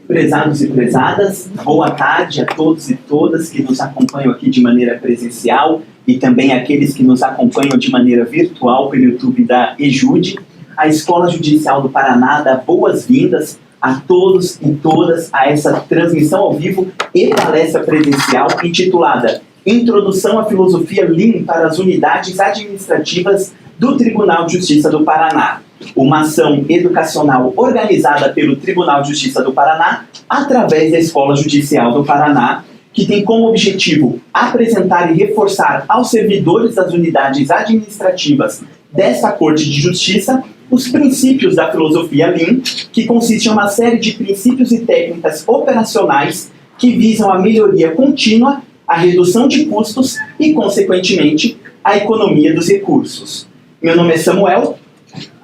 Prezados e prezadas, boa tarde a todos e todas que nos acompanham aqui de maneira presencial e também aqueles que nos acompanham de maneira virtual pelo YouTube da EJUD. A Escola Judicial do Paraná dá boas-vindas a todos e todas a essa transmissão ao vivo e palestra presencial intitulada Introdução à Filosofia Lean para as Unidades Administrativas do Tribunal de Justiça do Paraná. Uma ação educacional organizada pelo Tribunal de Justiça do Paraná através da Escola Judicial do Paraná, que tem como objetivo apresentar e reforçar aos servidores das unidades administrativas desta Corte de Justiça os princípios da filosofia Lean, que consiste em uma série de princípios e técnicas operacionais que visam a melhoria contínua, a redução de custos e, consequentemente, a economia dos recursos. Meu nome é Samuel,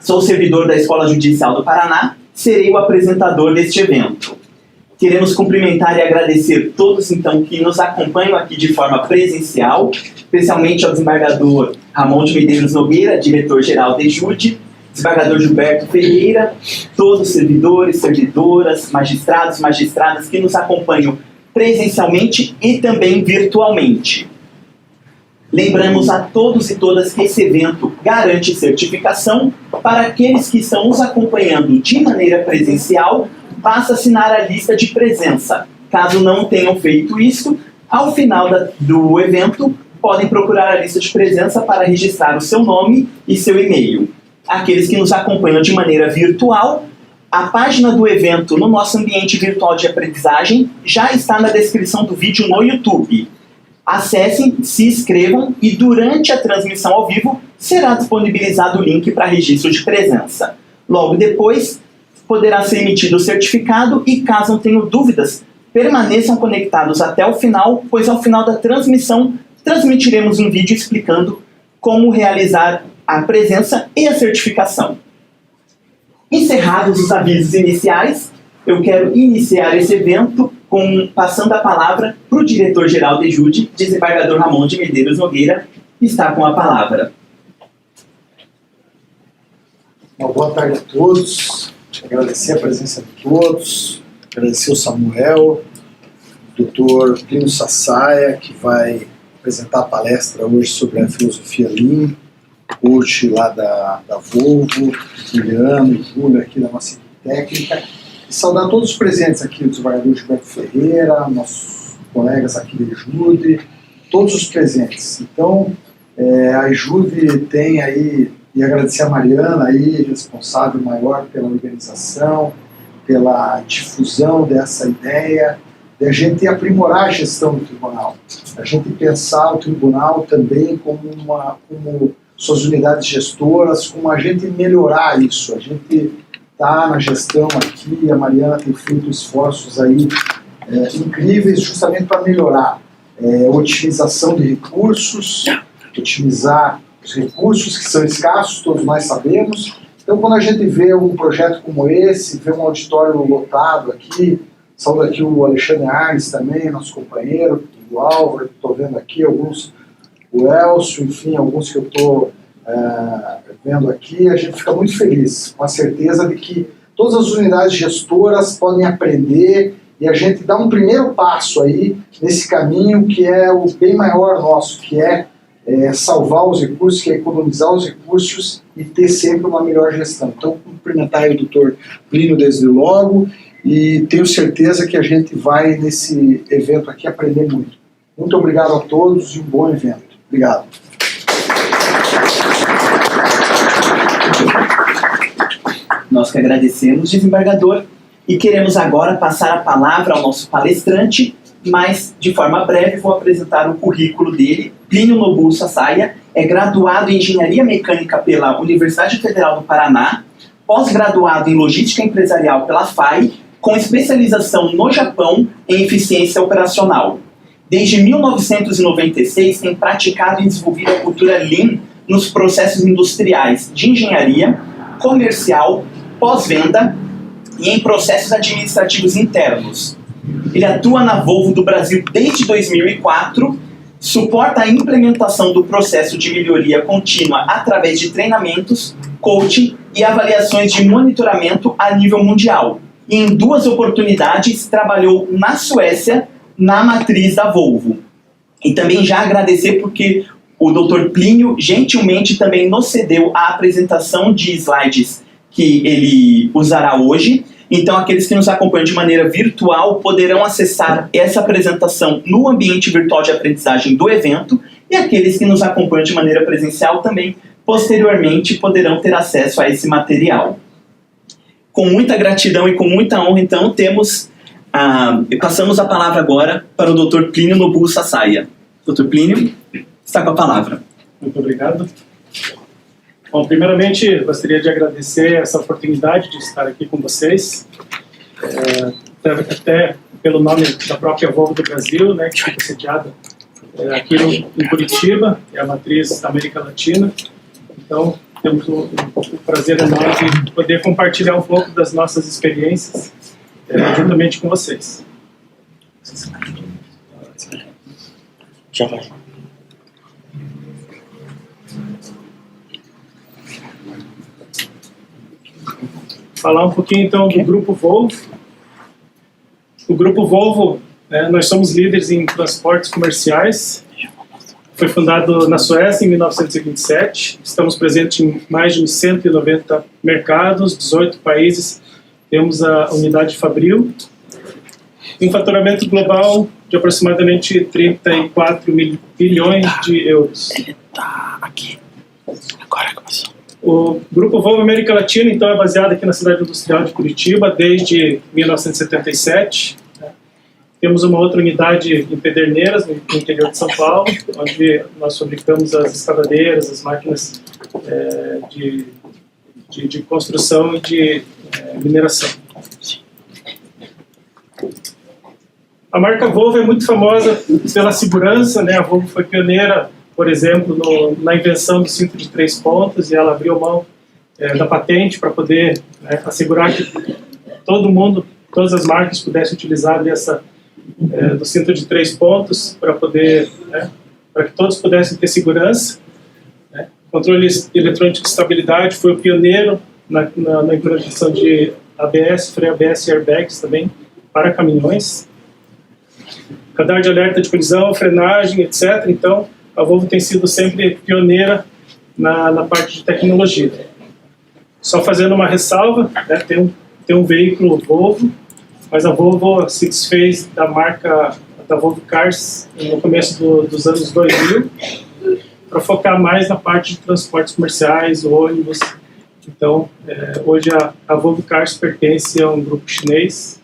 sou servidor da Escola Judicial do Paraná, serei o apresentador deste evento. Queremos cumprimentar e agradecer todos, então, que nos acompanham aqui de forma presencial, especialmente ao desembargador Ramon de Medeiros Nogueira, diretor-geral da EJUD, desembargador Gilberto Ferreira, todos os servidores, servidoras, magistrados, magistradas que nos acompanham presencialmente e também virtualmente. Lembramos a todos e todas que esse evento garante certificação para aqueles que estão nos acompanhando de maneira presencial. Basta assinar a lista de presença. Caso não tenham feito isso, ao final do evento, podem procurar a lista de presença para registrar o seu nome e seu e-mail. Aqueles que nos acompanham de maneira virtual, a página do evento no nosso ambiente virtual de aprendizagem já está na descrição do vídeo no YouTube. Acessem, se inscrevam e durante a transmissão ao vivo será disponibilizado o link para registro de presença. Logo depois, poderá ser emitido o certificado e, caso tenham dúvidas, permaneçam conectados até o final, pois ao final da transmissão transmitiremos um vídeo explicando como realizar a presença e a certificação. Encerrados os avisos iniciais, eu quero iniciar esse evento passando a palavra para o diretor-geral da EJUD, desembargador Ramon de Medeiros Nogueira, que está com a palavra. Uma boa tarde a todos, agradecer a presença de todos, agradecer o Samuel, o Dr. Plínio Sassaia, que vai apresentar a palestra hoje sobre a filosofia Lean, coach lá da Volvo, Juliano e Júlio aqui da nossa equipe técnica. E saudar todos os presentes aqui, o desembargador Gilberto Ferreira, nossos colegas aqui da EJUD, todos os presentes. Então, a EJUD tem aí, e agradecer a Mariana aí, responsável maior pela organização, pela difusão dessa ideia, de a gente aprimorar a gestão do tribunal, a gente pensar o tribunal também como suas unidades gestoras, como a gente melhorar isso, a gente está na gestão aqui, a Mariana tem feito esforços aí incríveis justamente para melhorar otimização de recursos, otimizar os recursos que são escassos, todos nós sabemos. Então, quando a gente vê um projeto como esse, vê um auditório lotado aqui, saúdo aqui o Alexandre Arnes também, nosso companheiro, o Álvaro, que estou vendo aqui, alguns, o Elcio, enfim, alguns que eu estou vendo aqui, a gente fica muito feliz, com a certeza de que todas as unidades gestoras podem aprender e a gente dá um primeiro passo aí nesse caminho que é o bem maior nosso, que é salvar os recursos, que é economizar os recursos e ter sempre uma melhor gestão. Então, cumprimentar o doutor Plínio desde logo e tenho certeza que a gente vai nesse evento aqui aprender muito. Muito obrigado a todos e um bom evento. Obrigado. Nós que agradecemos, desembargador, e queremos agora passar a palavra ao nosso palestrante, mas de forma breve vou apresentar o currículo dele. Plínio Nobu Sasaia é graduado em Engenharia Mecânica pela Universidade Federal do Paraná, pós-graduado em Logística Empresarial pela FAI, com especialização no Japão em Eficiência Operacional. Desde 1996 tem praticado e desenvolvido a cultura Lean nos processos industriais de engenharia, comercial, pós-venda e em processos administrativos internos. Ele atua na Volvo do Brasil desde 2004, suporta a implementação do processo de melhoria contínua através de treinamentos, coaching e avaliações de monitoramento a nível mundial. E em 2 oportunidades trabalhou na Suécia, na matriz da Volvo. E também já agradecer porque o Dr. Plínio gentilmente também nos cedeu a apresentação de slides que ele usará hoje. Então, aqueles que nos acompanham de maneira virtual poderão acessar essa apresentação no ambiente virtual de aprendizagem do evento, e aqueles que nos acompanham de maneira presencial também, posteriormente, poderão ter acesso a esse material. Com muita gratidão e com muita honra, então, passamos a palavra agora para o Dr. Plínio Nobu Sasaia. Dr. Plínio, está com a palavra. Muito obrigado. Bom, primeiramente, gostaria de agradecer essa oportunidade de estar aqui com vocês, até pelo nome da própria Volvo do Brasil, né, que fica sediada aqui em Curitiba, que é a matriz da América Latina. Então, temos o prazer enorme de poder compartilhar um pouco das nossas experiências juntamente com vocês. Já vai. Falar um pouquinho então do Grupo Volvo. O Grupo Volvo, nós somos líderes em transportes comerciais. Foi fundado na Suécia em 1927. Estamos presentes em mais de 190 mercados, 18 países. Temos a unidade Fabril. Um faturamento global de aproximadamente 34 bilhões de euros. Ele está aqui. Agora começou. O Grupo Volvo América Latina, então, é baseado aqui na cidade industrial de Curitiba desde 1977. Temos uma outra unidade em Pederneiras, no interior de São Paulo, onde nós fabricamos as escavadeiras, as máquinas de construção e de mineração. A marca Volvo é muito famosa pela segurança, né? A Volvo foi pioneira, por exemplo, na invenção do cinto de 3 pontos, e ela abriu mão da patente para poder assegurar que todo mundo, todas as marcas pudessem utilizar do cinto de 3 pontos para poder, para que todos pudessem ter segurança. O controle eletrônico de estabilidade foi o pioneiro na implementação de ABS, freio ABS e airbags também para caminhões. Radar de alerta de colisão, frenagem, etc. Então, a Volvo tem sido sempre pioneira na parte de tecnologia. Só fazendo uma ressalva, tem um veículo Volvo, mas a Volvo se desfez da marca da Volvo Cars no começo dos anos 2000 para focar mais na parte de transportes comerciais, ônibus. Então, hoje a Volvo Cars pertence a um grupo chinês,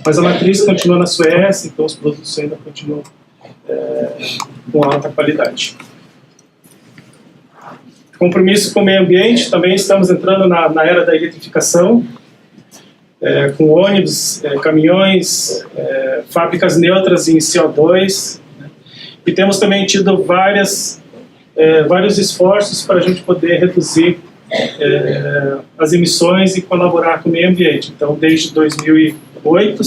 mas a matriz continua na Suécia, então os produtos ainda continuam com alta qualidade. Compromisso com o meio ambiente, também estamos entrando na era da eletrificação, com ônibus, caminhões, fábricas neutras em CO2, e temos também tido vários esforços para a gente poder reduzir as emissões e colaborar com o meio ambiente. Então, desde 2008,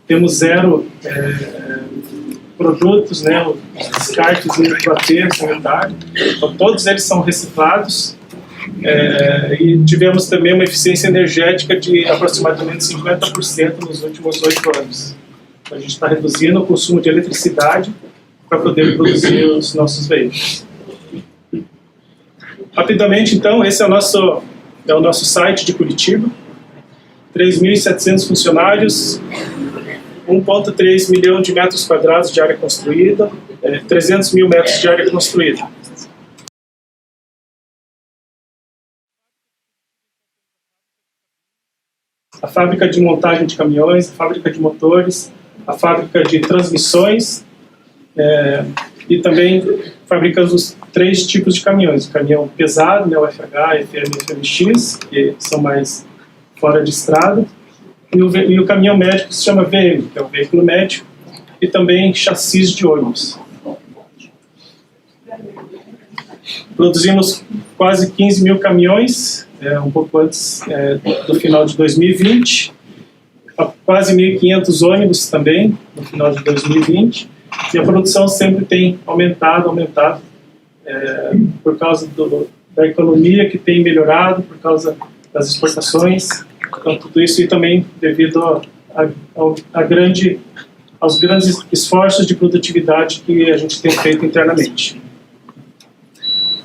temos 0 produtos, os descartes indo para o aterro sanitário. Então, todos eles são reciclados, e tivemos também uma eficiência energética de aproximadamente 50% nos últimos 8 anos. Então, a gente está reduzindo o consumo de eletricidade para poder produzir os nossos veículos. Rapidamente, então, esse é o nosso site de Curitiba. 3.700 funcionários, 1,3 milhão de metros quadrados de área construída, 300 mil metros de área construída. a fábrica de montagem de caminhões, a fábrica de motores, a fábrica de transmissões, e também fabricamos os 3 tipos de caminhões: o caminhão pesado, né, o FH, FM e FMX, que são mais fora de estrada, e o caminhão médico, que se chama VM, que é o veículo médico, e também chassis de ônibus. Produzimos quase 15 mil caminhões, um pouco antes do final de 2020, quase 1.500 ônibus também, no final de 2020, e a produção sempre tem aumentado, por causa da economia que tem melhorado, por causa das exportações, então tudo isso e também devido aos grandes esforços de produtividade que a gente tem feito internamente.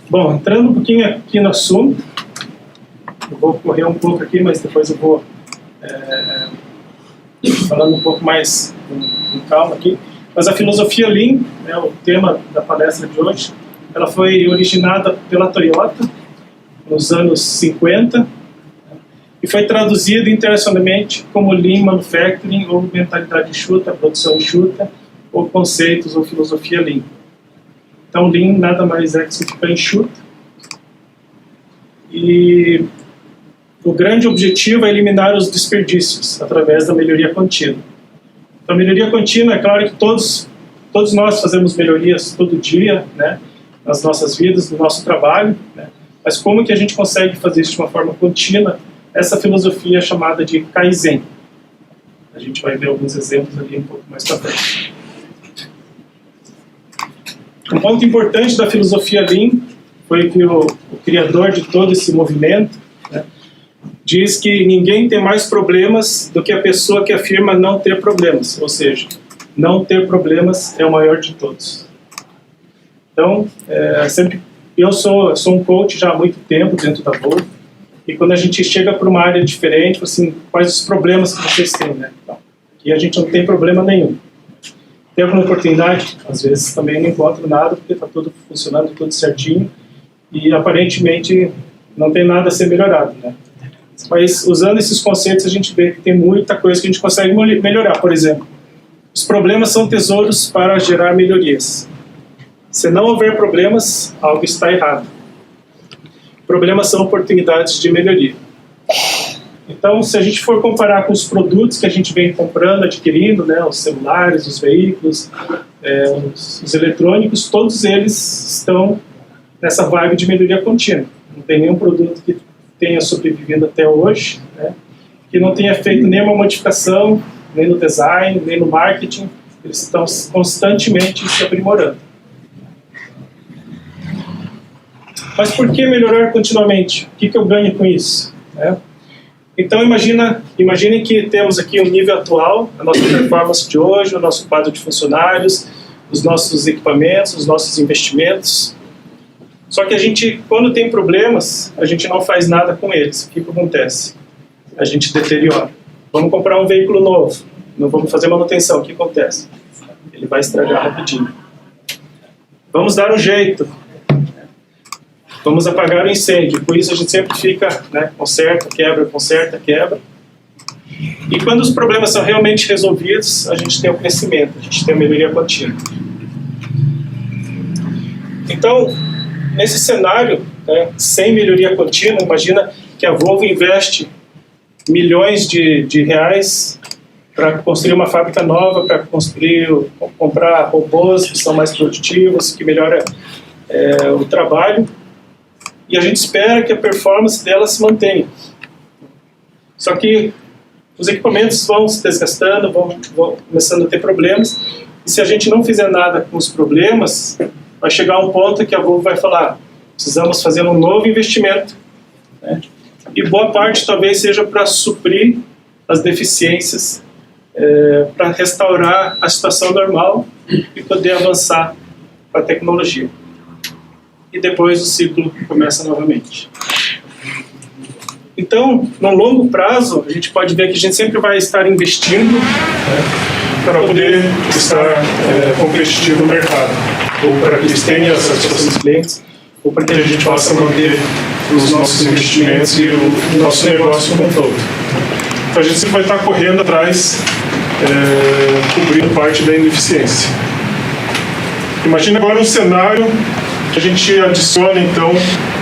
Bom, entrando um pouquinho aqui no assunto, eu vou correr um pouco aqui, mas depois eu vou falando um pouco mais com calma aqui. Mas a filosofia Lean, né, o tema da palestra de hoje, ela foi originada pela Toyota nos anos 50 e foi traduzida internacionalmente como Lean Manufacturing, ou mentalidade enxuta, produção enxuta, ou conceitos ou filosofia Lean. Então, Lean nada mais é que significa enxuto. E o grande objetivo é eliminar os desperdícios através da melhoria contínua. Então, a melhoria contínua, é claro que todos nós fazemos melhorias todo dia, né, nas nossas vidas, no nosso trabalho, né, mas como que a gente consegue fazer isso de uma forma contínua? Essa filosofia é chamada de Kaizen. A gente vai ver alguns exemplos ali um pouco mais para frente. Um ponto importante da filosofia Lean foi que o criador de todo esse movimento, né, diz que ninguém tem mais problemas do que a pessoa que afirma não ter problemas, ou seja, não ter problemas é o maior de todos. Então, eu sou um coach já há muito tempo dentro da Volvo, e quando a gente chega para uma área diferente, assim, quais os problemas que vocês têm, né? Então, aqui a gente não tem problema nenhum. Tem alguma oportunidade? Às vezes também não encontro nada, porque está tudo funcionando, tudo certinho, e aparentemente não tem nada a ser melhorado, né? Mas usando esses conceitos a gente vê que tem muita coisa que a gente consegue melhorar. Por exemplo, os problemas são tesouros para gerar melhorias. Se não houver problemas, algo está errado. Problemas são oportunidades de melhoria. Então, se a gente for comparar com os produtos que a gente vem comprando, adquirindo, né, os celulares, os veículos, os eletrônicos, todos eles estão nessa vibe de melhoria contínua. Não tem nenhum produto que tenha sobrevivido até hoje, né, que não tenha feito nenhuma modificação, nem no design, nem no marketing. Eles estão constantemente se aprimorando. Mas por que melhorar continuamente? O que eu ganho com isso? Então imaginem que temos aqui um nível atual, a nossa performance de hoje, o nosso quadro de funcionários, os nossos equipamentos, os nossos investimentos. Só que a gente, quando tem problemas, a gente não faz nada com eles. O que acontece? A gente deteriora. Vamos comprar um veículo novo, não vamos fazer manutenção, o que acontece? Ele vai estragar rapidinho. Vamos dar um jeito. Vamos apagar o incêndio. Com isso a gente sempre fica, né, conserta, quebra. E quando os problemas são realmente resolvidos, a gente tem o crescimento, a gente tem a melhoria contínua. Então, nesse cenário, né, sem melhoria contínua, imagina que a Volvo investe milhões de reais para construir uma fábrica nova, para comprar robôs que são mais produtivos, que melhoram o trabalho, e a gente espera que a performance dela se mantenha. Só que os equipamentos vão se desgastando, vão começando a ter problemas, e se a gente não fizer nada com os problemas, vai chegar um ponto que a Volvo vai falar: precisamos fazer um novo investimento, né? E boa parte talvez seja para suprir as deficiências, para restaurar a situação normal e poder avançar com a tecnologia. E depois o ciclo começa novamente. Então, no longo prazo, a gente pode ver que a gente sempre vai estar investindo, né, para poder estar competitivo no mercado, ou para que eles tenham a satisfação dos clientes, ou para que a gente possa manter os nossos investimentos e o nosso negócio como um todo. Então a gente sempre vai estar correndo atrás, cobrindo parte da ineficiência. Imagina agora um cenário que a gente adiciona, então,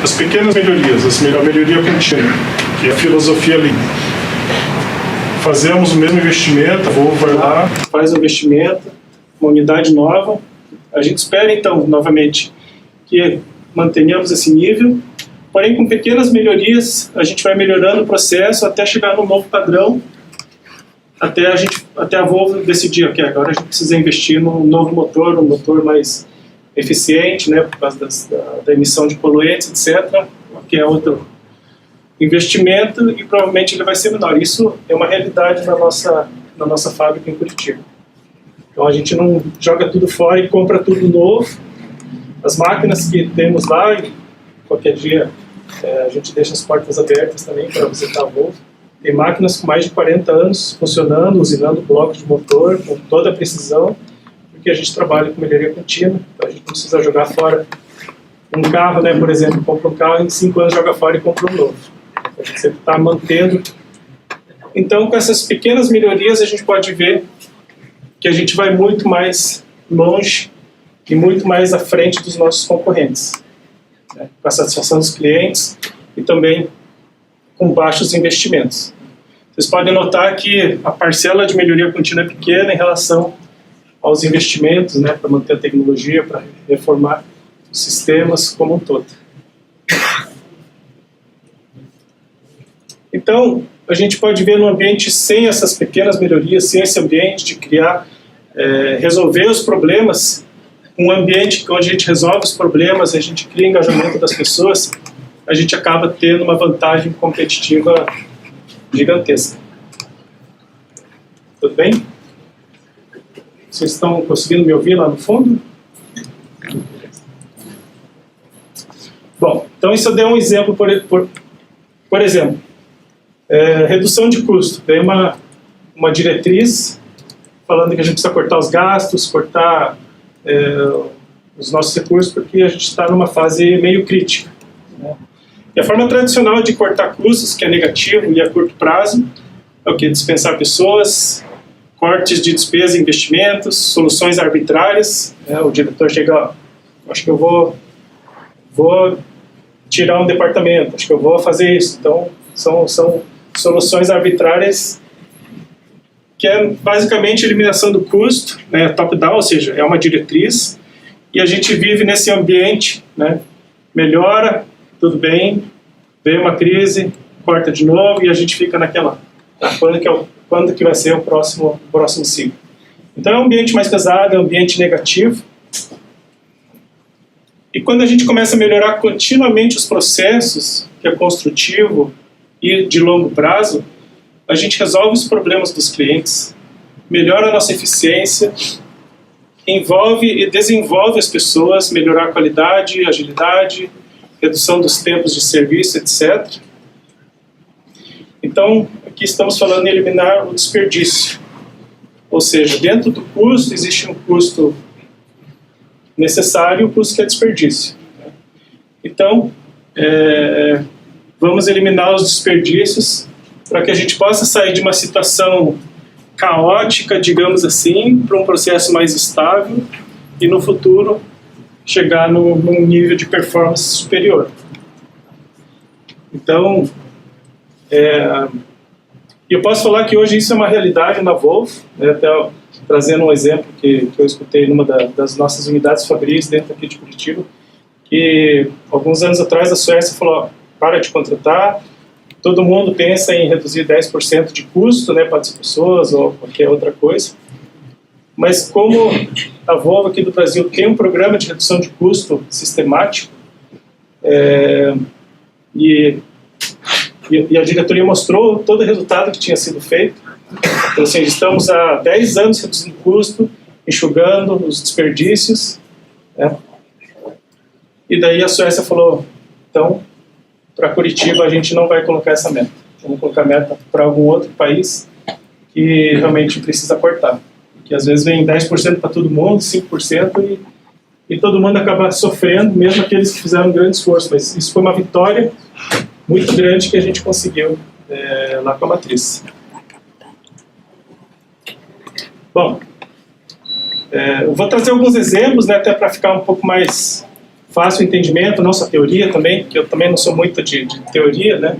as pequenas melhorias, a melhoria contínua, que é a filosofia Lean. Fazemos o mesmo investimento, a Volvo vai lá, faz o investimento, uma unidade nova. A gente espera, então, novamente, que mantenhamos esse nível, porém, com pequenas melhorias, a gente vai melhorando o processo até chegar no novo padrão, até a Volvo decidir que agora a gente precisa investir num novo motor, um motor mais eficiente, né, por causa da emissão de poluentes, etc., que é outro investimento, e provavelmente ele vai ser menor. Isso é uma realidade na nossa fábrica em Curitiba. Então a gente não joga tudo fora e compra tudo novo. As máquinas que temos lá, qualquer dia a gente deixa as portas abertas também para visitar a Volvo. Tem máquinas com mais de 40 anos funcionando, usinando blocos de motor com toda a precisão, porque a gente trabalha com melhoria contínua, então a gente não precisa jogar fora um carro, né, por exemplo, compra um carro e em 5 anos joga fora e compra um novo. A gente sempre está mantendo. Então, com essas pequenas melhorias, a gente pode ver que a gente vai muito mais longe e muito mais à frente dos nossos concorrentes, né, com a satisfação dos clientes e também com baixos investimentos. Vocês podem notar que a parcela de melhoria contínua é pequena em relação aos investimentos, né, para manter a tecnologia, para reformar os sistemas como um todo. Então, a gente pode ver no ambiente sem essas pequenas melhorias, sem esse ambiente de criar, resolver os problemas, um ambiente onde a gente resolve os problemas, a gente cria engajamento das pessoas, a gente acaba tendo uma vantagem competitiva gigantesca. Tudo bem? Vocês estão conseguindo me ouvir lá no fundo? Bom, então isso eu dei um exemplo, por exemplo, redução de custo. Tem uma diretriz falando que a gente precisa cortar os gastos, cortar os nossos recursos, porque a gente está numa fase meio crítica, né? E a forma tradicional de cortar custos, que é negativo e a curto prazo, é o que? Dispensar pessoas, cortes de despesa e investimentos, soluções arbitrárias. O diretor chega, acho que eu vou tirar um departamento, acho que eu vou fazer isso. Então, são soluções arbitrárias que é basicamente eliminação do custo, né, top-down, ou seja, é uma diretriz, e a gente vive nesse ambiente, né, melhora, tudo bem, veio uma crise, corta de novo, e a gente fica naquela, quando que vai ser o próximo ciclo. Então é um ambiente mais pesado, é um ambiente negativo, e quando a gente começa a melhorar continuamente os processos, que é construtivo e de longo prazo, a gente resolve os problemas dos clientes, melhora a nossa eficiência, envolve e desenvolve as pessoas, melhorar a qualidade, agilidade, redução dos tempos de serviço, etc. Então, aqui estamos falando em eliminar o desperdício. Ou seja, dentro do custo existe um custo necessário e um custo que é desperdício. Então, vamos eliminar os desperdícios para que a gente possa sair de uma situação caótica, digamos assim, para um processo mais estável e no futuro chegar num nível de performance superior. Então, eu posso falar que hoje isso é uma realidade na Volvo, né, até trazendo um exemplo que eu escutei numa das nossas unidades fabris dentro aqui de Curitiba, que alguns anos atrás a Suécia falou, para de contratar, todo mundo pensa em reduzir 10% de custo, né, para as pessoas ou qualquer outra coisa, mas como a Volvo aqui do Brasil tem um programa de redução de custo sistemático, e a diretoria mostrou todo o resultado que tinha sido feito. Então, assim, estamos há 10 anos reduzindo custo, enxugando os desperdícios, né? E daí a Suécia falou, então, para Curitiba a gente não vai colocar essa meta. Vamos colocar meta para algum outro país que realmente precisa cortar. Que às vezes vem 10% para todo mundo, 5%, e todo mundo acaba sofrendo, mesmo aqueles que fizeram um grande esforço. Mas isso foi uma vitória muito grande que a gente conseguiu lá com a matriz. Bom, eu vou trazer alguns exemplos, né, até para ficar um pouco mais fácil o entendimento, não só teoria também, porque eu também não sou muito de teoria, né?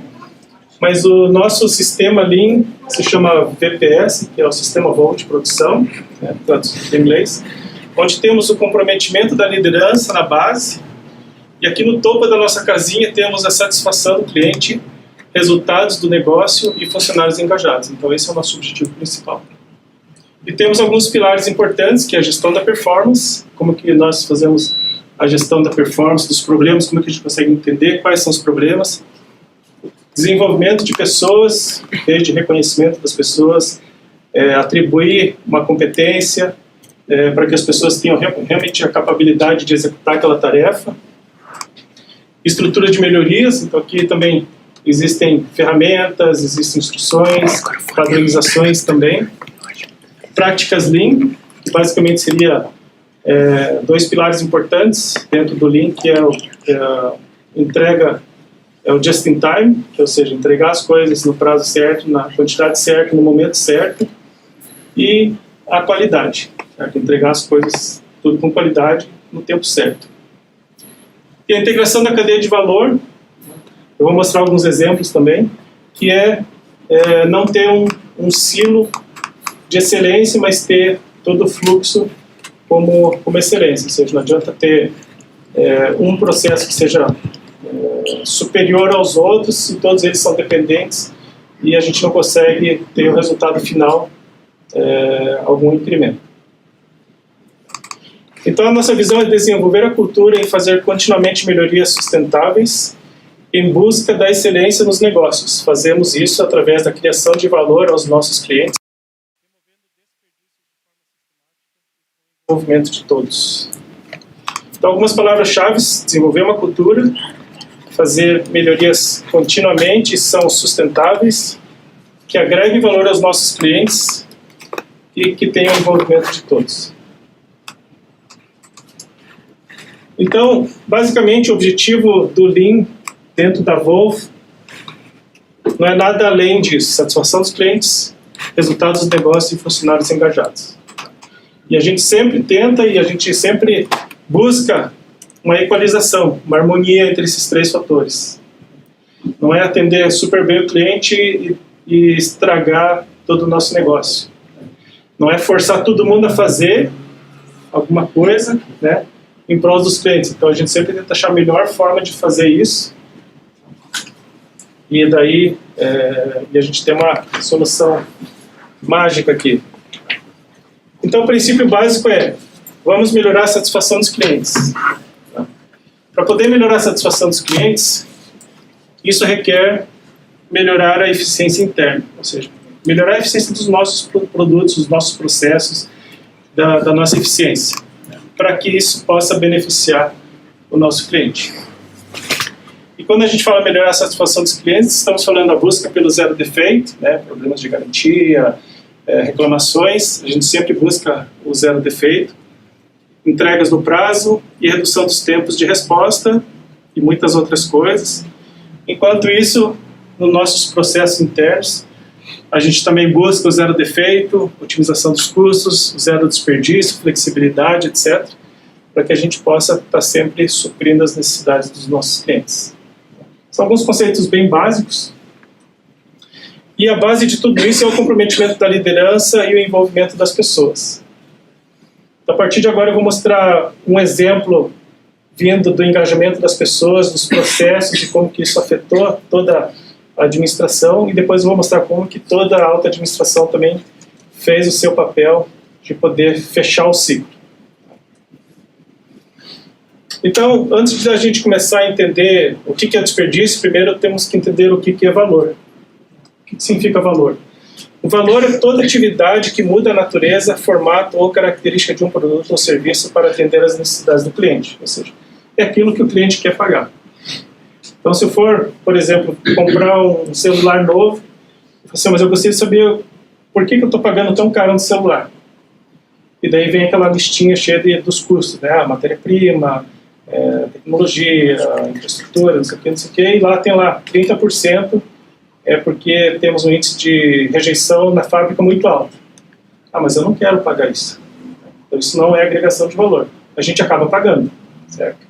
Mas o nosso sistema Lean se chama VPS, que é o Sistema Volt de Produção, né, em inglês, onde temos o comprometimento da liderança na base, e aqui no topo da nossa casinha temos a satisfação do cliente, resultados do negócio e funcionários engajados. Então esse é o nosso objetivo principal. E temos alguns pilares importantes, que é a gestão da performance, como que nós fazemos a gestão da performance, dos problemas, como que a gente consegue entender quais são os problemas. Desenvolvimento de pessoas, desde reconhecimento das pessoas, atribuir uma competência para que as pessoas tenham realmente a capacidade de executar aquela tarefa. Estrutura de melhorias, então aqui também existem ferramentas, existem instruções, padronizações também. Práticas Lean, que basicamente seria dois pilares importantes dentro do Lean, que é a entrega, o just in time, que, ou seja, entregar as coisas no prazo certo, na quantidade certa, no momento certo, e a qualidade, certo? Entregar as coisas tudo com qualidade no tempo certo. E a integração da cadeia de valor, eu vou mostrar alguns exemplos também, que é não ter um silo de excelência, mas ter todo o fluxo como excelência, ou seja, não adianta ter um processo que seja superior aos outros se todos eles são dependentes e a gente não consegue ter o resultado final algum incremento. Então a nossa visão é desenvolver a cultura em fazer continuamente melhorias sustentáveis em busca da excelência nos negócios. Fazemos isso através da criação de valor aos nossos clientes, desenvolvimento de todos. Então algumas palavras-chave: desenvolver uma cultura, fazer melhorias continuamente, são sustentáveis, que agregue valor aos nossos clientes e que tenha o envolvimento de todos. Então, basicamente, o objetivo do Lean dentro da Wolf não é nada além disso: satisfação dos clientes, resultados dos negócios e funcionários engajados. E a gente sempre tenta e a gente sempre busca uma equalização, uma harmonia entre esses três fatores. Não é atender super bem o cliente e estragar todo o nosso negócio. Não é forçar todo mundo a fazer alguma coisa, né, em prol dos clientes. Então a gente sempre tenta achar a melhor forma de fazer isso. E daí a gente tem uma solução mágica aqui. Então o princípio básico é: vamos melhorar a satisfação dos clientes. Para poder melhorar a satisfação dos clientes, isso requer melhorar a eficiência interna, ou seja, melhorar a eficiência dos nossos produtos, dos nossos processos, da nossa eficiência, para que isso possa beneficiar o nosso cliente. E quando a gente fala melhorar a satisfação dos clientes, estamos falando da busca pelo zero defeito, né, problemas de garantia, reclamações, a gente sempre busca o zero defeito, entregas no prazo e redução dos tempos de resposta e muitas outras coisas. Enquanto isso, nos nossos processos internos, a gente também busca o zero defeito, otimização dos custos, o zero desperdício, flexibilidade, etc., para que a gente possa estar sempre suprindo as necessidades dos nossos clientes. São alguns conceitos bem básicos. E a base de tudo isso é o comprometimento da liderança e o envolvimento das pessoas. Então, a partir de agora eu vou mostrar um exemplo vindo do engajamento das pessoas, dos processos e como que isso afetou toda a administração, e depois eu vou mostrar como que toda a alta administração também fez o seu papel de poder fechar o ciclo. Então, antes de a gente começar a entender o que é desperdício, primeiro temos que entender o que é valor. O que significa valor? O valor é toda atividade que muda a natureza, formato ou característica de um produto ou serviço para atender às necessidades do cliente. Ou seja, é aquilo que o cliente quer pagar. Então, se eu for, por exemplo, comprar um celular novo, eu falo assim, mas eu gostaria de saber por que eu estou pagando tão caro no celular. E daí vem aquela listinha cheia dos custos, né? A matéria-prima, tecnologia, infraestrutura, não sei o que, e lá tem 30%, porque temos um índice de rejeição na fábrica muito alto. Ah, mas eu não quero pagar isso. Então isso não é agregação de valor. A gente acaba pagando, certo?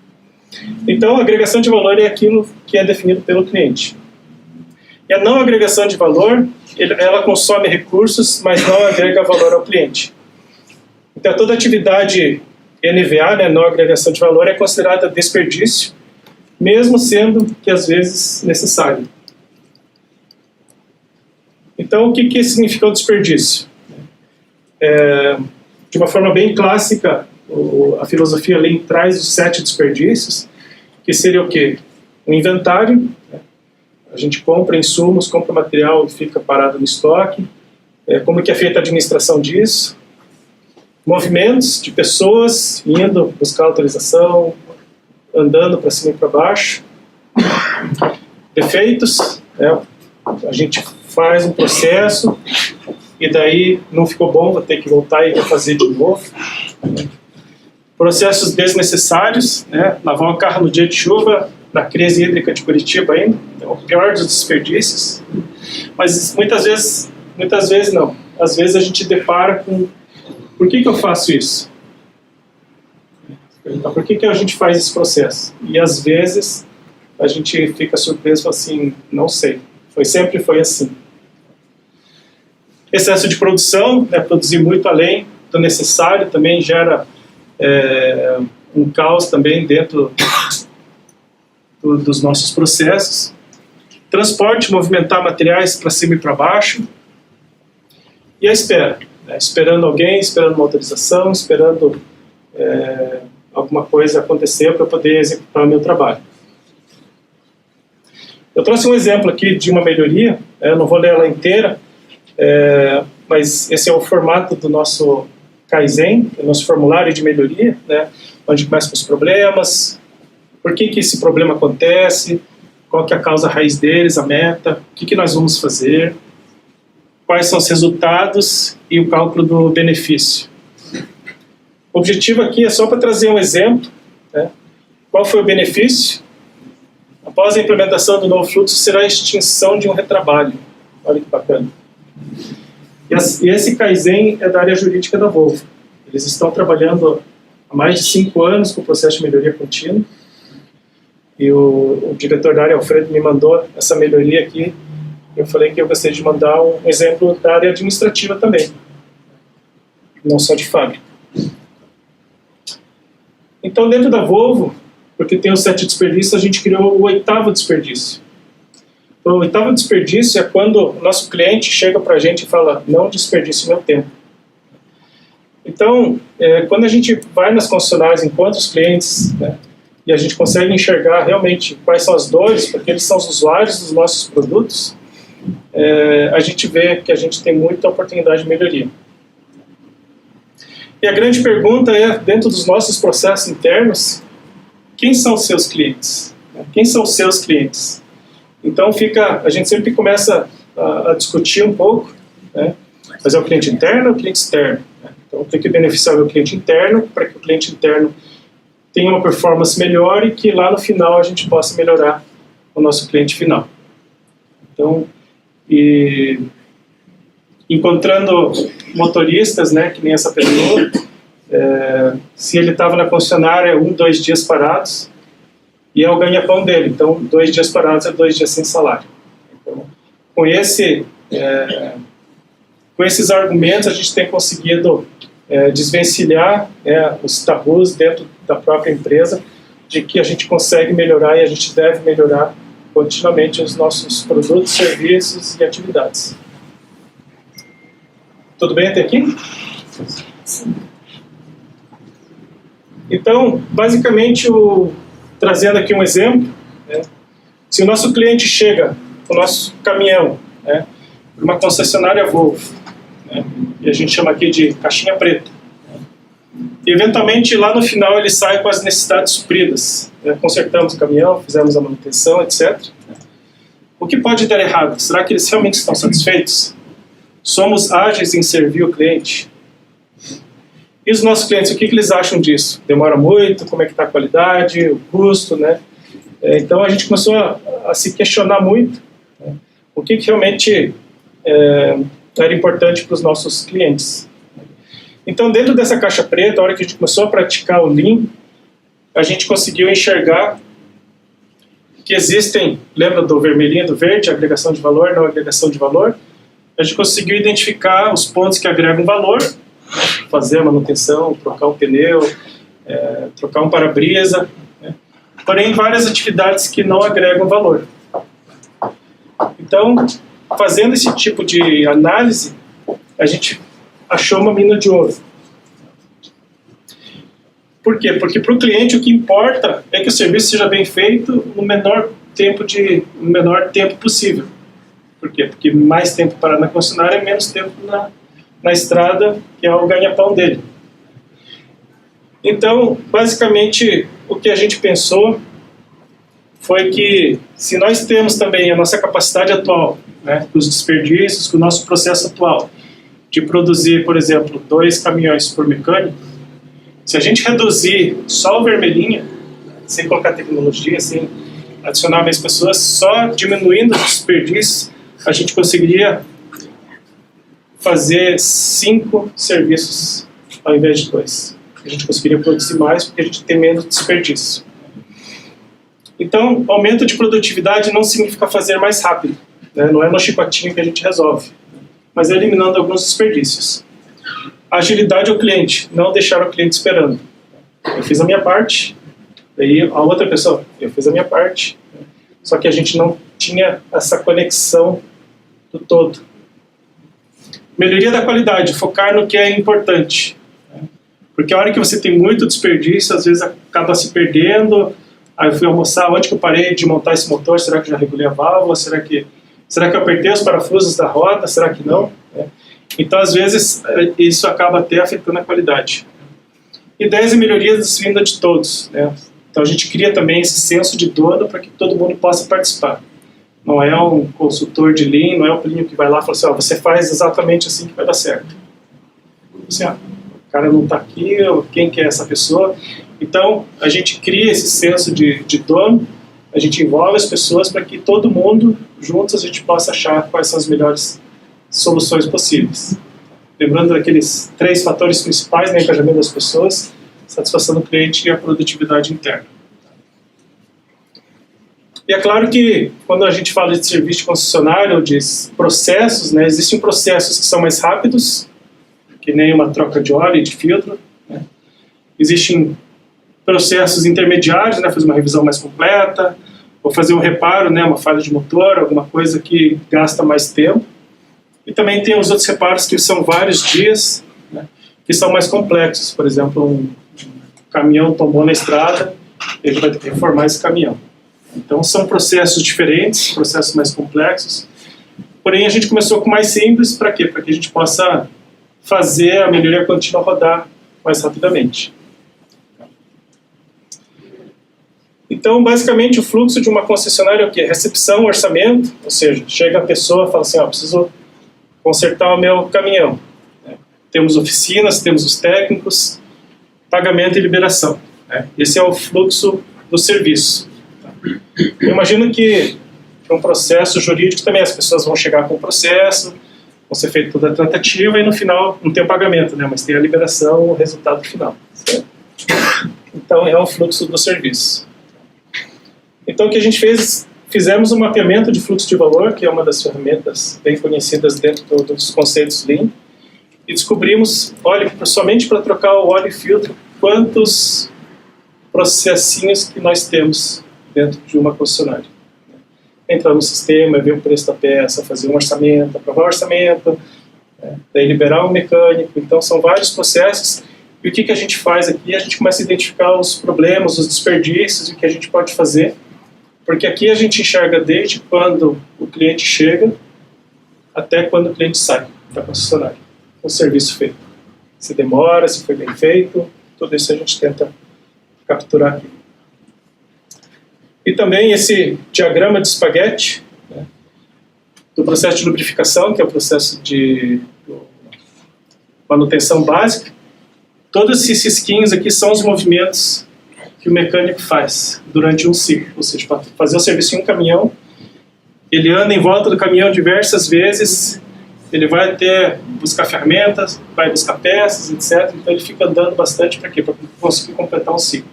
Então a agregação de valor é aquilo que é definido pelo cliente. E a não agregação de valor, ela consome recursos, mas não agrega valor ao cliente. Então toda atividade NVA, né, não agregação de valor, é considerada desperdício, mesmo sendo que às vezes necessário. Então o que significa o desperdício? De uma forma bem clássica, a filosofia Lean traz os 7 desperdícios, que seria o quê? O inventário, né? A gente compra insumos, compra material e fica parado no estoque. Como que é feita a administração disso? Movimentos de pessoas indo buscar autorização, andando para cima e para baixo. Defeitos, né? A gente faz um processo e daí não ficou bom, vou ter que voltar e fazer de novo. Processos desnecessários, né? Lavar o carro no dia de chuva, na crise hídrica de Curitiba ainda, é o pior dos desperdícios. Mas muitas vezes não. Às vezes a gente depara com, por que eu faço isso? Por que a gente faz esse processo? E às vezes a gente fica surpreso e fala assim, não sei, sempre foi assim. Excesso de produção, né, produzir muito além do necessário, também gera um caos também dentro dos nossos processos. Transporte, movimentar materiais para cima e para baixo. E a espera, né, esperando alguém, esperando uma autorização, esperando alguma coisa acontecer para poder executar o meu trabalho. Eu trouxe um exemplo aqui de uma melhoria, eu não vou ler ela inteira, mas esse é o formato do nosso Kaizen, do nosso formulário de melhoria, né, onde começa com os problemas, por que esse problema acontece, qual que é a causa raiz deles, a meta, o que nós vamos fazer, quais são os resultados e o cálculo do benefício. O objetivo aqui é só para trazer um exemplo, né, qual foi o benefício. Após a implementação do novo fluxo, será a extinção de um retrabalho. Olha que bacana. E esse Kaizen é da área jurídica da Volvo. Eles estão trabalhando há mais de 5 anos com o processo de melhoria contínua. E o diretor da área, Alfredo, me mandou essa melhoria aqui. Eu falei que eu gostaria de mandar um exemplo da área administrativa também, não só de fábrica. Então, dentro da Volvo, porque tem os 7 desperdícios, a gente criou o 8º desperdício. Então, o 8º desperdício é quando o nosso cliente chega para a gente e fala, não desperdice meu tempo. Então, quando a gente vai nas concessionárias, encontra os clientes, né, e a gente consegue enxergar realmente quais são as dores, porque eles são os usuários dos nossos produtos, a gente vê que a gente tem muita oportunidade de melhoria. E a grande pergunta é, dentro dos nossos processos internos, quem são os seus clientes? Quem são os seus clientes? Então a gente sempre começa a discutir um pouco, né? Mas é o cliente interno ou o cliente externo? Então tem que beneficiar o cliente interno para que o cliente interno tenha uma performance melhor e que lá no final a gente possa melhorar o nosso cliente final. Então, encontrando motoristas, né, que nem essa pessoa, se ele estava na concessionária 1, 2 dias parados, e é o ganha-pão dele, então 2 dias parados é 2 dias sem salário. Então, com esses argumentos a gente tem conseguido desvencilhar os tabus dentro da própria empresa, de que a gente consegue melhorar e a gente deve melhorar continuamente os nossos produtos, serviços e atividades. Tudo bem até aqui? Sim. Então, basicamente, trazendo aqui um exemplo, né, se o nosso cliente chega com o nosso caminhão, né, uma concessionária Volvo, né, e a gente chama aqui de caixinha preta, né, e eventualmente lá no final ele sai com as necessidades supridas, né, consertamos o caminhão, fizemos a manutenção, etc. O que pode dar errado? Será que eles realmente estão satisfeitos? Somos ágeis em servir o cliente? E os nossos clientes, o que eles acham disso? Demora muito? Como é que está a qualidade, o custo, né? Então a gente começou a se questionar muito, né, o que realmente era importante para os nossos clientes. Então, dentro dessa caixa preta, a hora que a gente começou a praticar o Lean, a gente conseguiu enxergar que existem, lembra do vermelhinho e do verde, agregação de valor, não agregação de valor? A gente conseguiu identificar os pontos que agregam valor, fazer a manutenção, trocar um pneu, trocar um para-brisa, né? Porém, várias atividades que não agregam valor. Então, fazendo esse tipo de análise, a gente achou uma mina de ouro. Por quê? Porque para o cliente o que importa é que o serviço seja bem feito no menor tempo possível. Por quê? Porque mais tempo parado na concessionária é menos tempo na estrada, que é o ganha-pão dele. Então, basicamente, o que a gente pensou foi que, se nós temos também a nossa capacidade atual, né, os desperdícios, com o nosso processo atual, de produzir, por exemplo, 2 caminhões por mecânico, se a gente reduzir só o vermelhinho, sem colocar tecnologia, sem adicionar mais pessoas, só diminuindo os desperdícios, a gente conseguiria fazer 5 serviços ao invés de 2. A gente conseguiria produzir mais porque a gente tem menos desperdício. Então, aumento de produtividade não significa fazer mais rápido, né? Não é no chicotinho que a gente resolve, mas é eliminando alguns desperdícios. Agilidade ao cliente, não deixar o cliente esperando. Eu fiz a minha parte, daí a outra pessoa, eu fiz a minha parte, só que a gente não tinha essa conexão do todo. Melhoria da qualidade, focar no que é importante. Porque a hora que você tem muito desperdício, às vezes acaba se perdendo. Aí eu fui almoçar, onde que eu parei de montar esse motor? Será que já regulei a válvula? Será que eu apertei os parafusos da roda? Será que não? Então, às vezes, isso acaba até afetando a qualidade. Ideias e melhorias vinda de todos, né? Então, a gente cria também esse senso de dono para que todo mundo possa participar. Não é um consultor de Lean, não é o Plínio que vai lá e fala assim, você faz exatamente assim que vai dar certo. Assim, o cara não está aqui, quem que é essa pessoa? Então, a gente cria esse senso de dono, a gente envolve as pessoas para que todo mundo, juntos, a gente possa achar quais são as melhores soluções possíveis. Lembrando daqueles 3 fatores principais, né, engajamento das pessoas, satisfação do cliente e a produtividade interna. E é claro que, quando a gente fala de serviço de concessionário, de processos, né, existem processos que são mais rápidos, que nem uma troca de óleo e de filtro, né? Existem processos intermediários, né, fazer uma revisão mais completa, ou fazer um reparo, né, uma falha de motor, alguma coisa que gasta mais tempo. E também tem os outros reparos que são vários dias, né, que são mais complexos. Por exemplo, um caminhão tombou na estrada, ele vai ter que reformar esse caminhão. Então são processos diferentes, processos mais complexos. Porém, a gente começou com o mais simples, para quê? Para que a gente possa fazer a melhoria contínua rodar mais rapidamente. Então, basicamente, o fluxo de uma concessionária é o quê? Recepção, orçamento, ou seja, chega a pessoa e fala assim, preciso consertar o meu caminhão. Temos oficinas, temos os técnicos, pagamento e liberação. Esse é o fluxo do serviço. Eu imagino que um processo jurídico também as pessoas vão chegar com o processo, vão ser feita toda a tratativa e no final não tem o pagamento, né, mas tem a liberação, o resultado final. Certo? Então é o fluxo do serviço. Então o que a gente fez, fizemos um mapeamento de fluxo de valor, que é uma das ferramentas bem conhecidas dentro dos conceitos Lean, e descobrimos, olha, somente para trocar o óleo e filtro, quantos processinhos que nós temos dentro de uma concessionária. Entrar no sistema, ver o preço da peça, fazer um orçamento, aprovar o orçamento, daí liberar o mecânico. Então são vários processos. E o que a gente faz aqui? A gente começa a identificar os problemas, os desperdícios e o que a gente pode fazer. Porque aqui a gente enxerga desde quando o cliente chega até quando o cliente sai da concessionária. O serviço feito. Se demora, se foi bem feito, tudo isso a gente tenta capturar aqui. E também esse diagrama de espaguete, né, do processo de lubrificação, que é o processo de manutenção básica. Todos esses risquinhos aqui são os movimentos que o mecânico faz durante um ciclo. Ou seja, para fazer o serviço em um caminhão, ele anda em volta do caminhão diversas vezes ele vai até buscar ferramentas, vai buscar peças, etc. Então ele fica andando bastante para quê? Para conseguir completar um ciclo.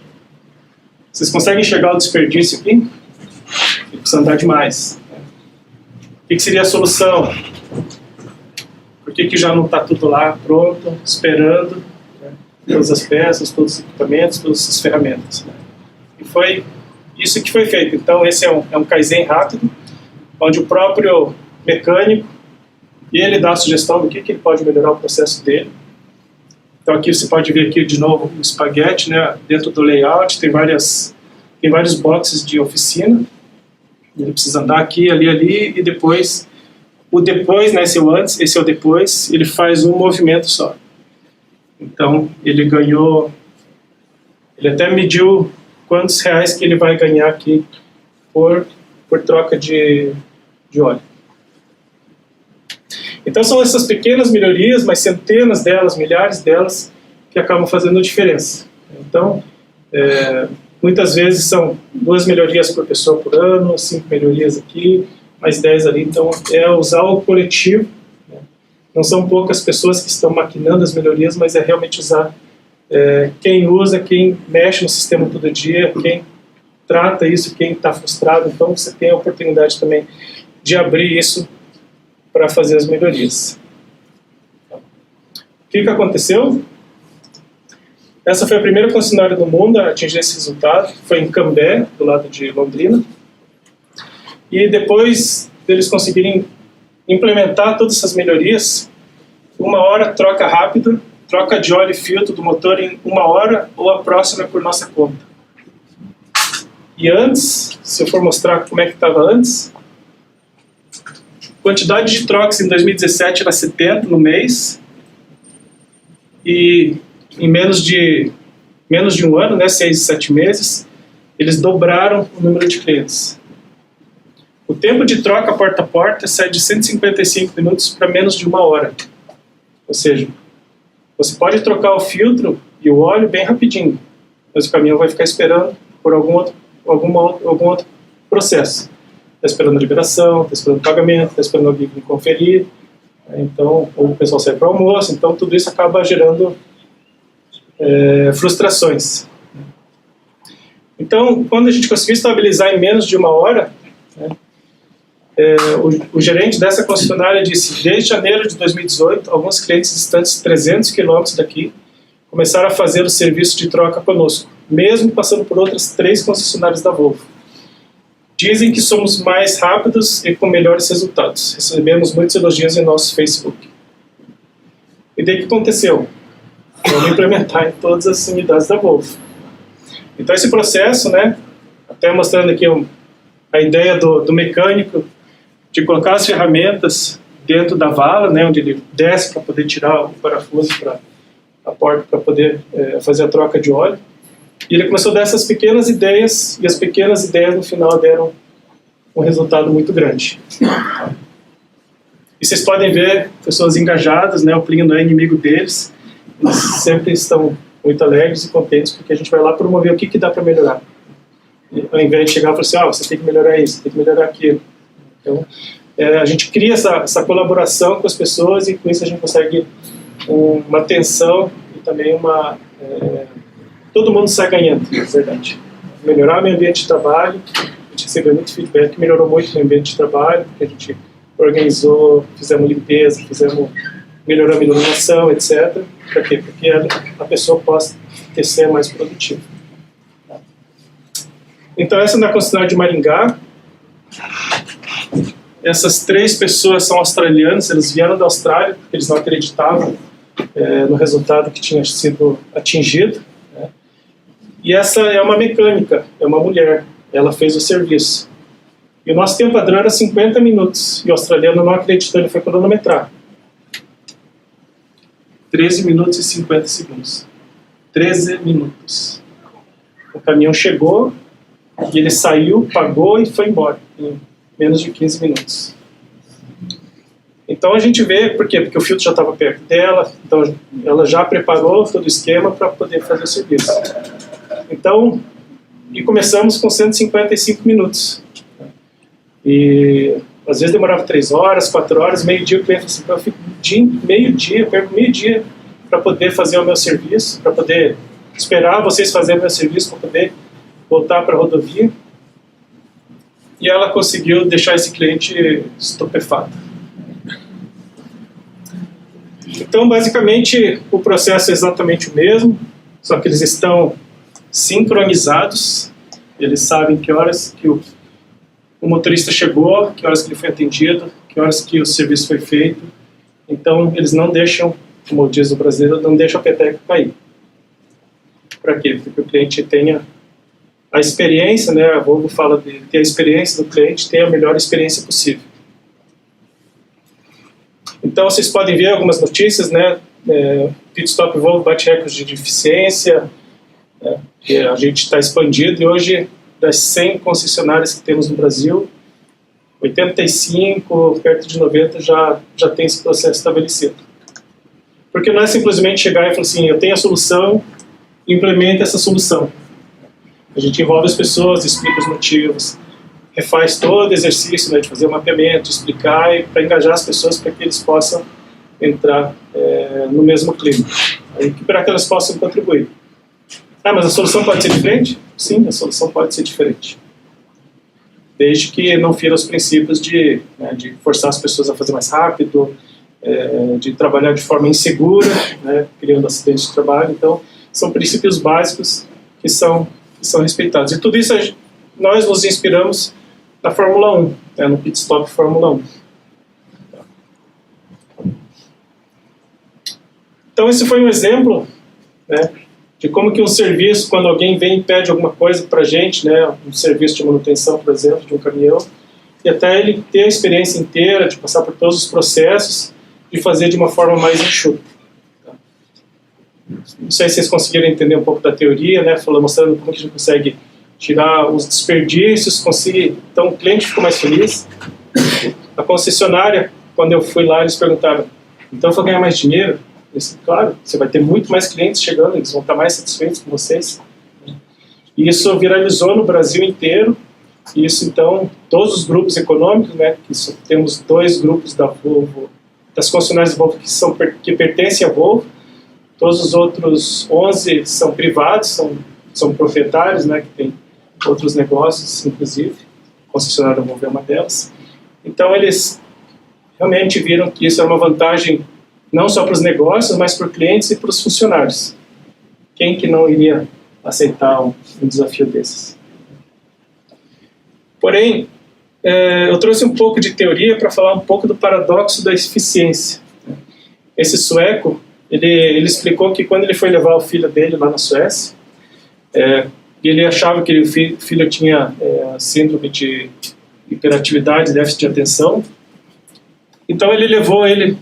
Vocês conseguem enxergar o desperdício aqui? Ele precisa andar demais. O que seria a solução? Por que já não está tudo lá pronto, esperando, né? Todas as peças, todos os equipamentos, todas as ferramentas, né? E foi isso que foi feito. Então esse é um Kaizen rápido, onde o próprio mecânico, ele dá a sugestão do que ele pode melhorar o processo dele. Então aqui você pode ver aqui de novo o espaguete, né? Dentro do layout tem vários boxes de oficina. Ele precisa andar aqui, ali, e depois, o depois, né, esse é o antes, esse é o depois, ele faz um movimento só. Então, ele ganhou, ele até mediu quantos reais que ele vai ganhar aqui por troca de óleo. Então, são essas pequenas melhorias, mas centenas delas, milhares delas, que acabam fazendo a diferença. Então, muitas vezes são 2 melhorias por pessoa por ano, 5 melhorias aqui, mais 10 ali. Então, é usar o coletivo, né? Não são poucas pessoas que estão maquinando as melhorias, mas é realmente usar quem usa, quem mexe no sistema todo dia, quem trata isso, quem está frustrado. Então, você tem a oportunidade também de abrir isso para fazer as melhorias. O que aconteceu? Essa foi a primeira concessionária do mundo a atingir esse resultado, foi em Cambé, do lado de Londrina. E depois deles conseguirem implementar todas essas melhorias, 1 hora troca rápido, troca de óleo e filtro do motor em 1 hora, ou a próxima é por nossa conta. E antes, se eu for mostrar como é que estava antes, a quantidade de trocas em 2017 era 70 no mês, e em menos de 1 ano, né, 6 e 7 meses, eles dobraram o número de clientes. O tempo de troca porta a porta sai de 155 minutos para menos de 1 hora. Ou seja, você pode trocar o filtro e o óleo bem rapidinho, mas o caminhão vai ficar esperando por algum outro processo. Está esperando a liberação, está esperando o pagamento, está esperando alguém conferir, então, ou o pessoal sai para o almoço, então tudo isso acaba gerando frustrações. Então, quando a gente conseguiu estabilizar em menos de 1 hora, né, o gerente dessa concessionária disse: desde janeiro de 2018, alguns clientes distantes 300 quilômetros daqui começaram a fazer o serviço de troca conosco, mesmo passando por outras 3 concessionárias da Volvo. Dizem que somos mais rápidos e com melhores resultados. Recebemos muitos elogios em nosso Facebook. E daí o que aconteceu? Vamos implementar em todas as unidades da Volvo. Então esse processo, né, até mostrando aqui a ideia do mecânico de colocar as ferramentas dentro da vala, né, onde ele desce para poder tirar o parafuso para a porta para poder fazer a troca de óleo. E ele começou a dar essas pequenas ideias, e as pequenas ideias no final deram um resultado muito grande. E vocês podem ver pessoas engajadas, né, o Plínio não é inimigo deles, eles sempre estão muito alegres e contentes, porque a gente vai lá promover o que dá para melhorar. E, ao invés de chegar e falar assim, você tem que melhorar isso, tem que melhorar aquilo. Então, a gente cria essa colaboração com as pessoas, e com isso a gente consegue uma atenção e também todo mundo sai ganhando, na verdade. Melhorar o meio ambiente de trabalho, a gente recebeu muito feedback, melhorou muito o meio ambiente de trabalho, porque a gente organizou, fizemos limpeza, melhoramos a iluminação, etc. Para quê? Porque a pessoa possa ser mais produtiva. Então, essa é na concessionária de Maringá. Essas 3 pessoas são australianas, eles vieram da Austrália, porque eles não acreditavam no resultado que tinha sido atingido. Né? E essa é uma mecânica, é uma mulher, ela fez o serviço. E o nosso tempo padrão era 50 minutos, e o australiano não acreditou, ele foi cronometrar. 13 minutos e 50 segundos. 13 minutos. O caminhão chegou, e ele saiu, pagou e foi embora, em menos de 15 minutos. Então a gente vê, por quê? Porque o filtro já estava perto dela, então ela já preparou todo o esquema para poder fazer o serviço. Então, e começamos com 155 minutos. E Às vezes demorava 3 horas, 4 horas, meio-dia, o cliente falou assim, eu fico meio-dia, eu perco meio-dia para poder fazer o meu serviço, para poder esperar vocês fazerem o meu serviço, para poder voltar para a rodovia. E ela conseguiu deixar esse cliente estupefato. Então, basicamente, o processo é exatamente o mesmo, só que eles estão sincronizados, eles sabem que horas que o motorista chegou, que horas que ele foi atendido, que horas que o serviço foi feito. Então, eles não deixam, como diz o brasileiro, não deixam a peteca cair. Para quê? Porque o cliente tenha a experiência, né? A Volvo fala de ter a experiência do cliente, ter a melhor experiência possível. Então, vocês podem ver algumas notícias, né? Pit Stop Volvo bate recordes de eficiência, que a gente está expandido, e hoje, das 100 concessionárias que temos no Brasil, 85, perto de 90 já tem esse processo estabelecido. Porque não é simplesmente chegar e falar assim, eu tenho a solução, implementa essa solução. A gente envolve as pessoas, explica os motivos, refaz todo o exercício, né, de fazer o mapeamento, de explicar, e para engajar as pessoas para que eles possam entrar no mesmo clima, e para que elas possam contribuir. Ah, mas a solução pode ser diferente? Sim, a solução pode ser diferente. Desde que não fira os princípios de forçar as pessoas a fazer mais rápido, de trabalhar de forma insegura, né, criando acidentes de trabalho. Então, são princípios básicos que são respeitados. E tudo isso nós nos inspiramos na Fórmula 1, no Pit Stop Fórmula 1. Então, esse foi um exemplo, né, de como que um serviço, quando alguém vem e pede alguma coisa para a gente, né, um serviço de manutenção, por exemplo, de um caminhão, e até ele ter a experiência inteira, de passar por todos os processos, de fazer de uma forma mais enxuta. Não sei se vocês conseguiram entender um pouco da teoria, né, mostrando como que a gente consegue tirar os desperdícios, então o cliente ficou mais feliz. A concessionária, quando eu fui lá, eles perguntaram, então eu vou ganhar mais dinheiro? Eu disse, claro, você vai ter muito mais clientes chegando, eles vão estar mais satisfeitos com vocês. E isso viralizou no Brasil inteiro, e isso então, todos os grupos econômicos, né, temos 2 grupos da Volvo, das concessionárias da Volvo que pertencem à Volvo, todos os outros 11 são privados, são proprietários, né, que têm outros negócios, inclusive, a concessionária da Volvo é uma delas. Então, eles realmente viram que isso é uma vantagem não só para os negócios, mas para os clientes e para os funcionários. Quem que não iria aceitar um desafio desses? Porém, eu trouxe um pouco de teoria para falar um pouco do paradoxo da eficiência. Esse sueco, ele explicou que quando ele foi levar o filho dele lá na Suécia, ele achava que o filho tinha síndrome de hiperatividade, déficit de atenção. Então ele levou ele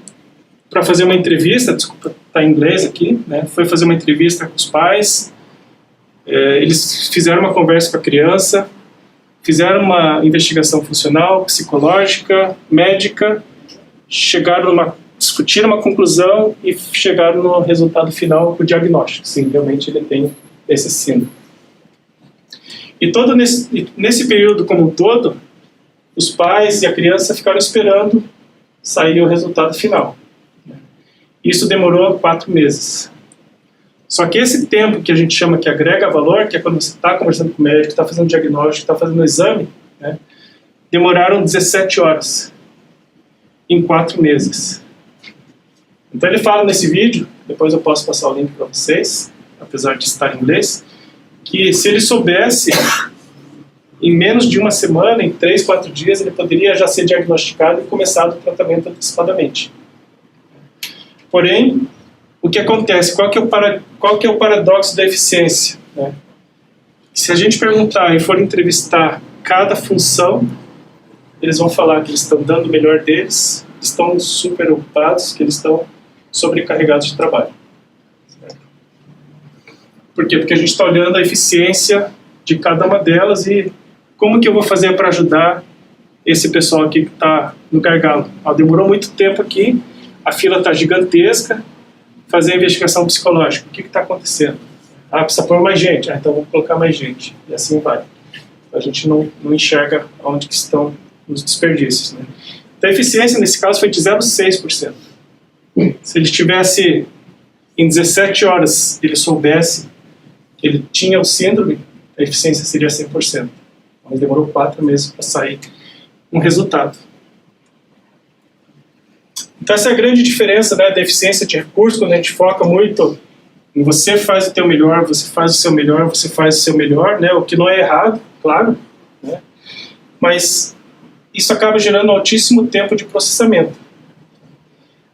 para fazer uma entrevista, desculpa, está em inglês aqui, né? Foi fazer uma entrevista com os pais, eles fizeram uma conversa com a criança, fizeram uma investigação funcional, psicológica, médica, discutiram uma conclusão e chegaram no resultado final, o diagnóstico. Sim, realmente ele tem esse síndrome. E todo nesse período como um todo, os pais e a criança ficaram esperando sair o resultado final. Isso demorou 4 meses. Só que esse tempo que a gente chama que agrega valor, que é quando você está conversando com o médico, está fazendo diagnóstico, está fazendo o exame, né, demoraram 17 horas em 4 meses. Então ele fala nesse vídeo, depois eu posso passar o link para vocês, apesar de estar em inglês, que se ele soubesse, em menos de uma semana, em 3, 4 dias, ele poderia já ser diagnosticado e começar o tratamento antecipadamente. Porém, o que acontece? Qual que é o paradoxo da eficiência? Né? Se a gente perguntar e for entrevistar cada função, eles vão falar que eles estão dando o melhor deles, estão super ocupados, que eles estão sobrecarregados de trabalho. Certo? Por quê? Porque a gente está olhando a eficiência de cada uma delas e como que eu vou fazer para ajudar esse pessoal aqui que está no gargalo. Demorou muito tempo aqui, a fila está gigantesca, fazer a investigação psicológica. O que está acontecendo? Precisa pôr mais gente. Então vamos colocar mais gente. E assim vai. A gente não enxerga onde que estão nos desperdícios, né? Então a eficiência nesse caso foi de 0,6%. Se ele tivesse em 17 horas, ele soubesse que ele tinha o síndrome, a eficiência seria 100%. Mas demorou 4 meses para sair um resultado. Então essa é a grande diferença, né, da eficiência de recurso, quando a gente foca muito em você faz o teu melhor, você faz o seu melhor, você faz o seu melhor, né, o que não é errado, claro, né, mas isso acaba gerando altíssimo tempo de processamento.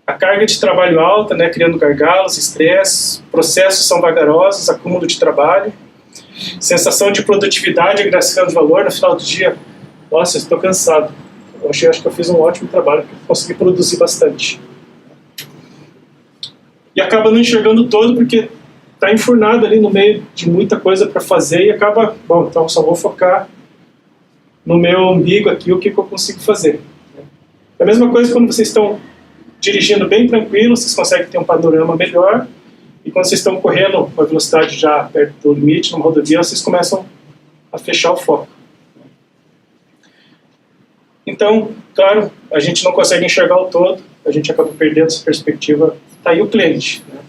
A carga de trabalho alta, né, criando gargalos, estresse, processos são vagarosos, acúmulo de trabalho, sensação de produtividade agregando de valor no final do dia. Nossa, eu estou cansado. Acho que eu fiz um ótimo trabalho, porque consegui produzir bastante. E acaba não enxergando todo, porque está enfurnado ali no meio de muita coisa para fazer e acaba, bom, então só vou focar no meu umbigo aqui, o que eu consigo fazer. É a mesma coisa quando vocês estão dirigindo bem tranquilo, vocês conseguem ter um panorama melhor, e quando vocês estão correndo com a velocidade já perto do limite, numa rodovia, vocês começam a fechar o foco. Então, claro, a gente não consegue enxergar o todo, a gente acaba perdendo essa perspectiva. Está aí o cliente, né?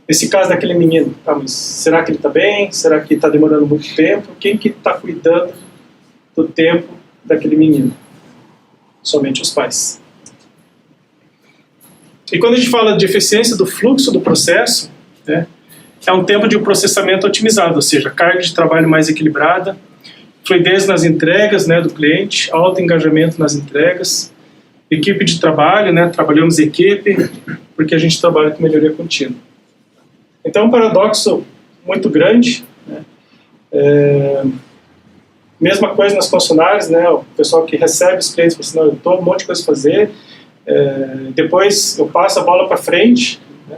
Nesse caso daquele menino, mas será que ele está bem? Será que está demorando muito tempo? Quem que está cuidando do tempo daquele menino? Somente os pais. E quando a gente fala de eficiência do fluxo do processo, né, é um tempo de processamento otimizado, ou seja, carga de trabalho mais equilibrada, fluidez nas entregas, né, do cliente, alto engajamento nas entregas, equipe de trabalho, né, trabalhamos em equipe, porque a gente trabalha com melhoria contínua. Então, é um paradoxo muito grande, né, mesma coisa nas concessionárias, né, o pessoal que recebe os clientes fala assim, não, eu estou um monte de coisa a fazer, depois eu passo a bola para frente, né,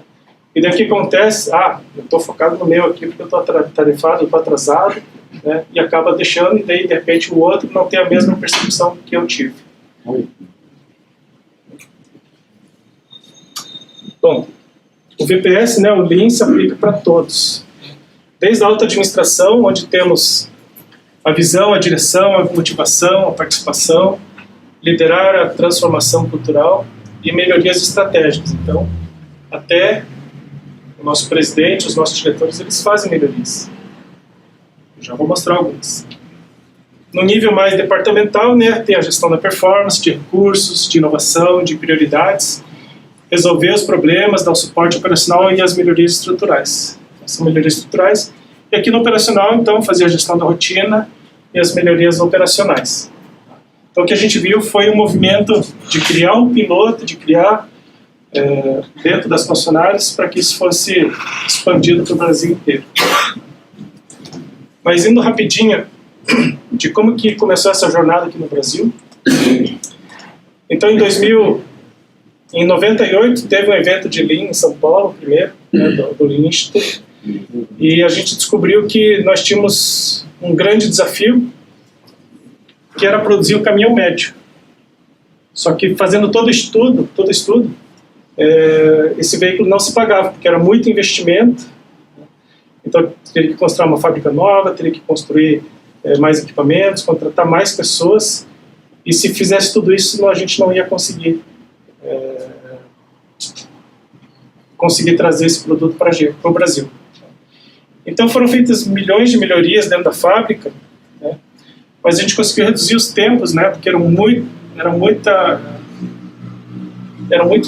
e daí o que acontece? Eu estou focado no meu aqui, porque eu estou atarefado, eu estou atrasado, né, e acaba deixando, e daí de repente o outro não tem a mesma percepção que eu tive. Bom, o VPS, né, o Lean, se aplica para todos. Desde a alta administração, onde temos a visão, a direção, a motivação, a participação, liderar a transformação cultural e melhorias estratégicas. Então, até o nosso presidente, os nossos diretores, eles fazem melhorias. Eu já vou mostrar algumas. No nível mais departamental, né, tem a gestão da performance, de recursos, de inovação, de prioridades, resolver os problemas, dar o suporte operacional e as melhorias estruturais. São melhorias estruturais. E aqui no operacional, então, fazer a gestão da rotina e as melhorias operacionais. Então, o que a gente viu foi um movimento de criar um piloto, de criar dentro das concessionárias para que isso fosse expandido para o Brasil inteiro. Mas indo rapidinho de como que começou essa jornada aqui no Brasil. Então, em 98, teve um evento de Lean em São Paulo, primeiro, né, do Lean Institute, e a gente descobriu que nós tínhamos um grande desafio, que era produzir o caminhão médio. Só que fazendo todo estudo, esse veículo não se pagava, porque era muito investimento. Então, teria que construir uma fábrica nova, teria que construir mais equipamentos, contratar mais pessoas, e se fizesse tudo isso, a gente não ia conseguir trazer esse produto para o Brasil. Então foram feitas milhões de melhorias dentro da fábrica, né, mas a gente conseguiu reduzir os tempos, né, porque era muito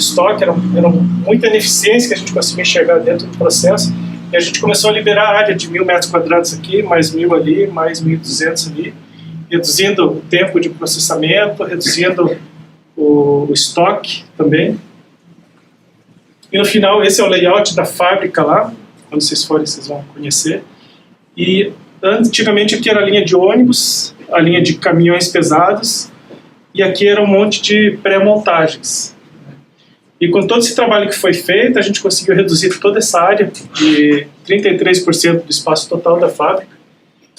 estoque, era muita ineficiência que a gente conseguia enxergar dentro do processo, e a gente começou a liberar a área de 1.000 metros quadrados aqui, mais 1.000 ali, mais 1.200 ali, reduzindo o tempo de processamento, reduzindo o estoque também. E no final, esse é o layout da fábrica lá, quando vocês forem, vocês vão conhecer. E antigamente aqui era a linha de ônibus, a linha de caminhões pesados, e aqui era um monte de pré-montagens. E com todo esse trabalho que foi feito, a gente conseguiu reduzir toda essa área de 33% do espaço total da fábrica,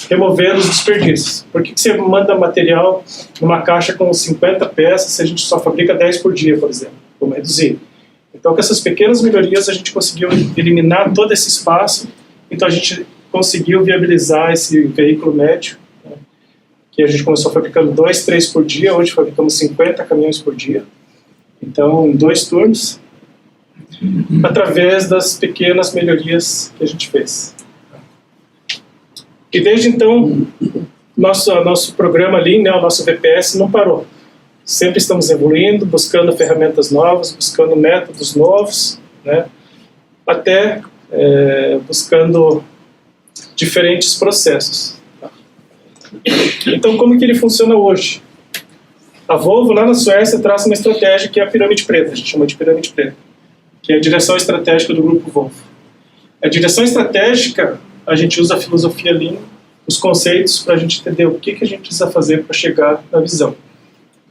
removendo os desperdícios. Por que você manda material numa caixa com 50 peças se a gente só fabrica 10 por dia, por exemplo? Vamos reduzir. Então, com essas pequenas melhorias, a gente conseguiu eliminar todo esse espaço. Então, a gente conseguiu viabilizar esse veículo médio, né, que a gente começou fabricando 2, 3 por dia, hoje fabricamos 50 caminhões por dia, então em 2 turnos, através das pequenas melhorias que a gente fez. E desde então, nosso programa ali, né, o nosso VPS não parou. Sempre estamos evoluindo, buscando ferramentas novas, buscando métodos novos, né, até buscando diferentes processos. Então, como que ele funciona hoje? A Volvo, lá na Suécia, traça uma estratégia que é a pirâmide preta, a gente chama de pirâmide preta, que é a direção estratégica do Grupo Volvo. A direção estratégica, a gente usa a filosofia Lean, os conceitos, para a gente entender o que a gente precisa fazer para chegar na visão.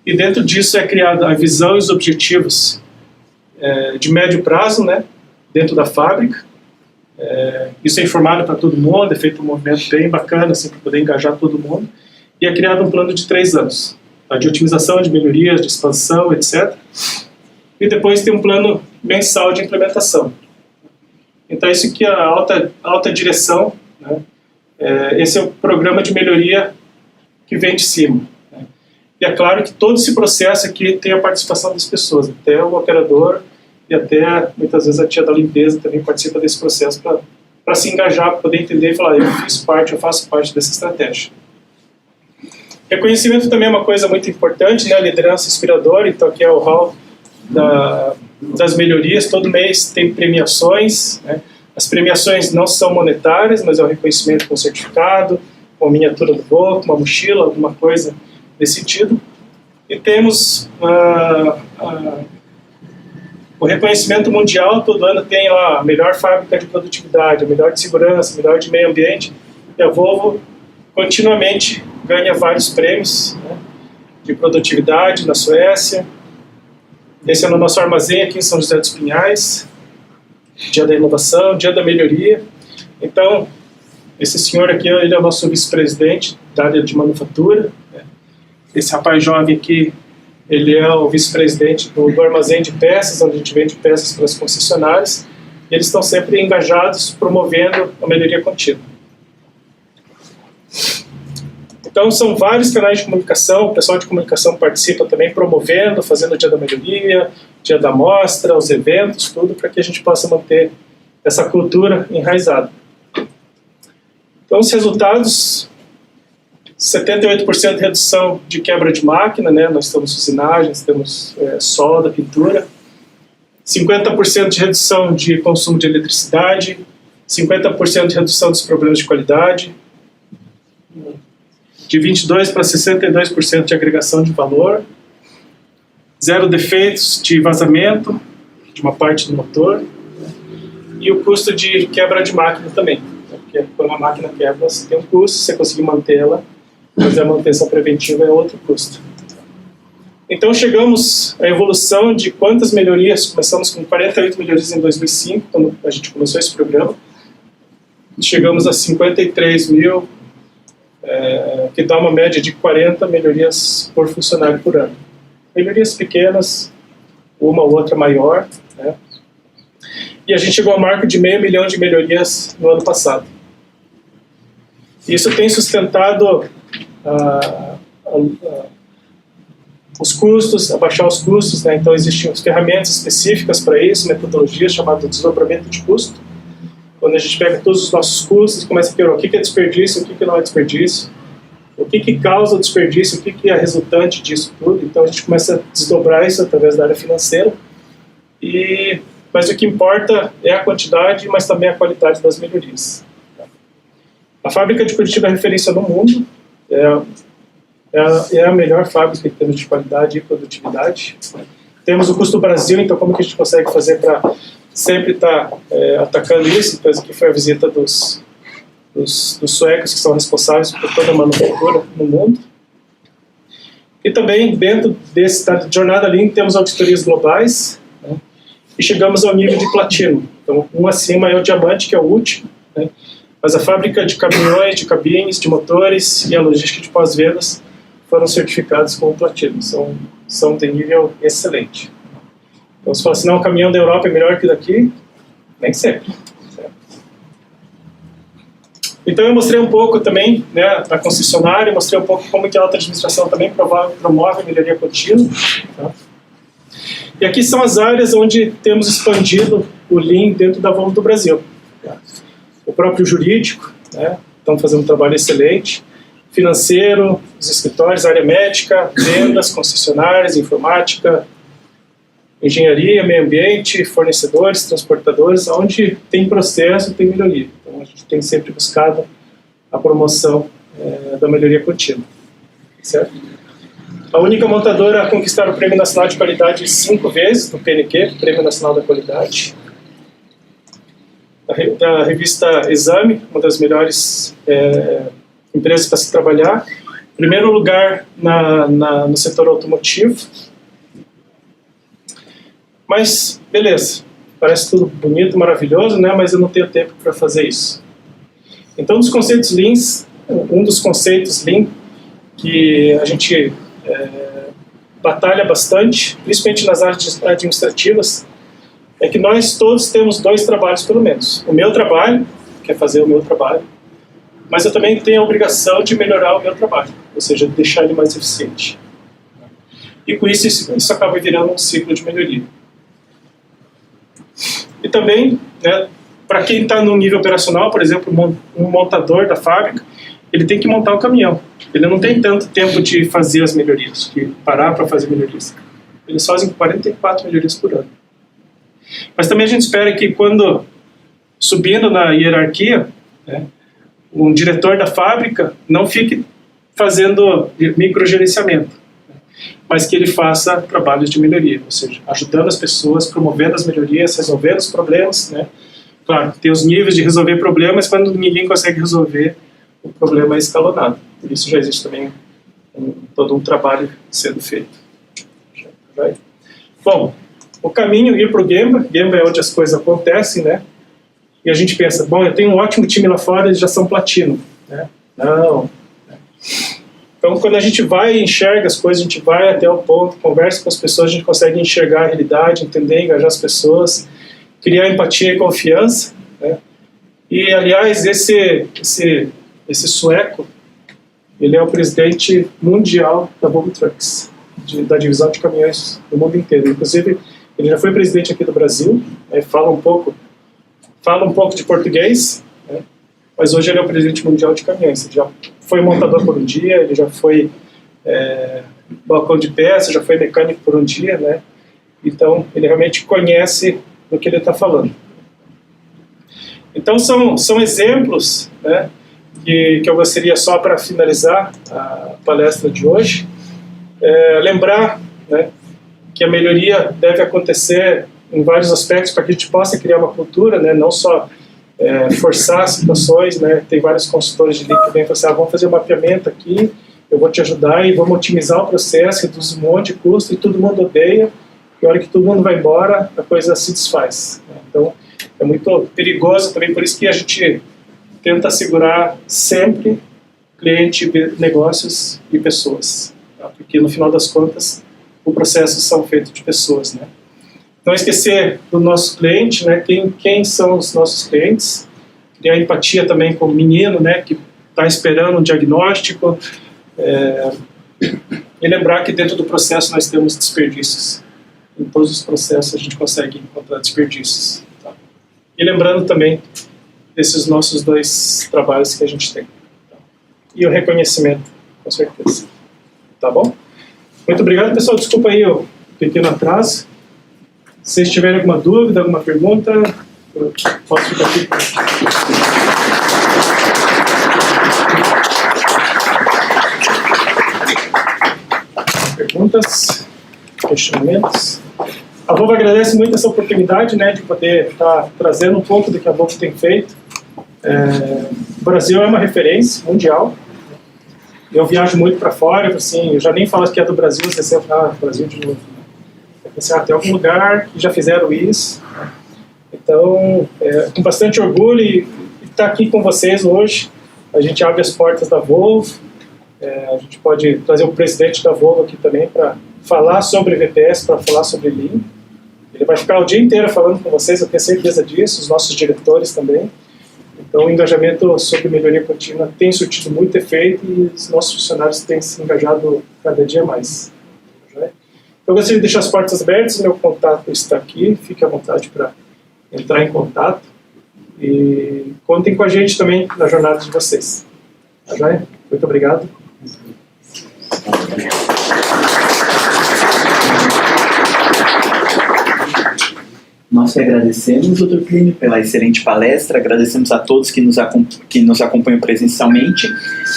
E dentro disso é criada a visão e os objetivos de médio prazo, né, dentro da fábrica. Isso é informado para todo mundo, é feito um movimento bem bacana, assim, para poder engajar todo mundo. E é criado um plano de 3 anos, tá, de otimização, de melhorias, de expansão, etc. E depois tem um plano mensal de implementação. Então, isso aqui é a alta direção, né? Esse é o programa de melhoria que vem de cima, né? E é claro que todo esse processo aqui tem a participação das pessoas, até o operador e até, muitas vezes, a tia da limpeza também participa desse processo para se engajar, para poder entender e falar, eu faço parte dessa estratégia. Reconhecimento também é uma coisa muito importante, né? A liderança inspiradora, então aqui é o hall das melhorias, todo mês tem premiações, né? As premiações não são monetárias, mas é um reconhecimento com certificado, com miniatura do voo, uma mochila, alguma coisa desse sentido. E temos o reconhecimento mundial, todo ano tem lá a melhor fábrica de produtividade, a melhor de segurança, a melhor de meio ambiente, e a Volvo continuamente ganha vários prêmios, né, de produtividade na Suécia. Esse é no nosso armazém aqui em São José dos Pinhais, dia da inovação, dia da melhoria. Então, esse senhor aqui, ele é o nosso vice-presidente da área de manufatura, né. Esse rapaz jovem aqui, ele é o vice-presidente do armazém de peças, onde a gente vende peças para as concessionárias, e eles estão sempre engajados, promovendo a melhoria contínua. Então, são vários canais de comunicação, o pessoal de comunicação participa também, promovendo, fazendo o dia da melhoria, dia da mostra, os eventos, tudo, para que a gente possa manter essa cultura enraizada. Então, os resultados, 78% de redução de quebra de máquina, né? Nós temos usinagens, temos solda, pintura, 50% de redução de consumo de eletricidade, 50% de redução dos problemas de qualidade, de 22% para 62% de agregação de valor, 0 defeitos de vazamento de uma parte do motor, e o custo de quebra de máquina também, porque quando a máquina quebra, você tem um custo, se você conseguir mantê-la, fazer a manutenção preventiva é outro custo. Então chegamos à evolução de quantas melhorias, começamos com 48 melhorias em 2005, quando a gente começou esse programa, chegamos a 53 mil, que dá uma média de 40 melhorias por funcionário por ano. Melhorias pequenas, uma ou outra maior, né? E a gente chegou ao marco de 500 mil de melhorias no ano passado. Isso tem sustentado os custos, abaixar os custos, né? Então existem ferramentas específicas para isso, metodologias chamadas de desdobramento de custo. Quando a gente pega todos os nossos custos e começa a ver o que é desperdício, o que não é desperdício, o que causa o desperdício, o que é resultante disso tudo. Então a gente começa a desdobrar isso através da área financeira. Mas o que importa é a quantidade, mas também a qualidade das melhorias. A fábrica de Curitiba é referência no mundo, é a melhor fábrica em termos de qualidade e produtividade. Temos o custo Brasil, então como que a gente consegue fazer para sempre estar atacando isso? Então, aqui foi a visita dos suecos, que são responsáveis por toda a manufatura no mundo. E também, dentro da jornada Lean, temos auditorias globais, né? E chegamos ao nível de platino. Então, um acima é o diamante, que é o último, né? Mas a fábrica de caminhões, de cabines, de motores e a logística de pós-vendas foram certificados como platino. São de nível excelente. Então, se fala assim, não, o caminhão da Europa é melhor que daqui, nem sempre. Certo? Então eu mostrei um pouco também, né, da concessionária, mostrei um pouco como que a alta administração também promove a melhoria contínua. Tá? E aqui são as áreas onde temos expandido o Lean dentro da Volvo do Brasil. Tá? O próprio jurídico, né, estão fazendo um trabalho excelente, financeiro, os escritórios, área médica, vendas, concessionárias, informática, engenharia, meio ambiente, fornecedores, transportadores, onde tem processo, tem melhoria. Então a gente tem sempre buscado a promoção da melhoria contínua. Certo? A única montadora a conquistar o Prêmio Nacional de Qualidade 5 vezes, no PNQ, Prêmio Nacional da Qualidade. Da revista Exame, uma das melhores empresas para se trabalhar. Primeiro lugar no setor automotivo. Mas, beleza, parece tudo bonito, maravilhoso, né? Mas eu não tenho tempo para fazer isso. Então, dos conceitos Leans, um dos conceitos Lean que a gente batalha bastante, principalmente nas áreas administrativas, é que nós todos temos 2 trabalhos, pelo menos. O meu trabalho, que é fazer o meu trabalho, mas eu também tenho a obrigação de melhorar o meu trabalho, ou seja, deixar ele mais eficiente. E com isso acaba virando um ciclo de melhoria. E também, né, para quem está no nível operacional, por exemplo, um montador da fábrica, ele tem que montar o caminhão. Ele não tem tanto tempo de fazer as melhorias, de parar para fazer melhorias. Eles fazem 44 melhorias por ano. Mas também a gente espera que quando, subindo na hierarquia, né, um diretor da fábrica não fique fazendo microgerenciamento, mas que ele faça trabalhos de melhoria, ou seja, ajudando as pessoas, promovendo as melhorias, resolvendo os problemas, né? Claro, tem os níveis de resolver problemas, quando ninguém consegue resolver, o problema é escalonado. Por isso já existe também todo um trabalho sendo feito. Bom, o caminho ir para o Gemba é onde as coisas acontecem, né? E a gente pensa, bom, eu tenho um ótimo time lá fora, eles já são platino, né? Não. Então, quando a gente vai e enxerga as coisas, a gente vai até o ponto, conversa com as pessoas, a gente consegue enxergar a realidade, entender, engajar as pessoas, criar empatia e confiança, né? E, aliás, esse sueco, ele é o presidente mundial da Volvo Trucks, da divisão de caminhões do mundo inteiro. Inclusive, ele já foi presidente aqui do Brasil, né? fala um pouco de português, né? Mas hoje ele é o presidente mundial de caminhões. Ele já foi montador por um dia, ele já foi balcão de peça, já foi mecânico por um dia, né? Então, ele realmente conhece do que ele está falando. Então, são exemplos, né, que eu gostaria, só para finalizar a palestra de hoje, lembrar, né, que a melhoria deve acontecer em vários aspectos para que a gente possa criar uma cultura, né, não só forçar situações, né? Tem vários consultores de Lean que vêm e falam assim, vamos fazer um mapeamento aqui, eu vou te ajudar e vamos otimizar o processo, reduz um monte de custo e todo mundo odeia, e a hora que todo mundo vai embora, a coisa se desfaz, né? Então, é muito perigoso também, por isso que a gente tenta assegurar sempre cliente, negócios e pessoas, tá? Porque no final das contas, os processos são feitos de pessoas, né? Não esquecer do nosso cliente, né? Quem são os nossos clientes, criar empatia também com o menino, né? Que está esperando um diagnóstico, e lembrar que dentro do processo nós temos desperdícios. Em todos os processos a gente consegue encontrar desperdícios. Tá? E lembrando também desses nossos 2 trabalhos que a gente tem. Tá? E o reconhecimento, com certeza. Tá bom? Muito obrigado, pessoal. Desculpa aí o pequeno atraso. Se vocês tiverem alguma dúvida, alguma pergunta, eu posso ficar aqui. Perguntas, questionamentos. A Volvo agradece muito essa oportunidade, né, de poder estar trazendo um pouco do que a Volvo tem feito. O Brasil é uma referência mundial. Eu viajo muito para fora, assim, eu já nem falo que é do Brasil, você sempre fala, Brasil de novo. Tem algum lugar que já fizeram isso, né? Então, com bastante orgulho e estar aqui com vocês hoje, a gente abre as portas da Volvo, a gente pode trazer o presidente da Volvo aqui também para falar sobre VPS, para falar sobre Lean. Ele vai ficar o dia inteiro falando com vocês, eu tenho certeza disso, os nossos diretores também. Então, o engajamento sobre melhoria contínua tem surtido muito efeito e os nossos funcionários têm se engajado cada dia mais. Então, eu gostaria de deixar as portas abertas, meu contato está aqui, fique à vontade para entrar em contato e contem com a gente também na jornada de vocês. Tá joia? Muito obrigado. Nós que agradecemos, Dr. Plínio, pela excelente palestra, agradecemos a todos que nos acompanham presencialmente.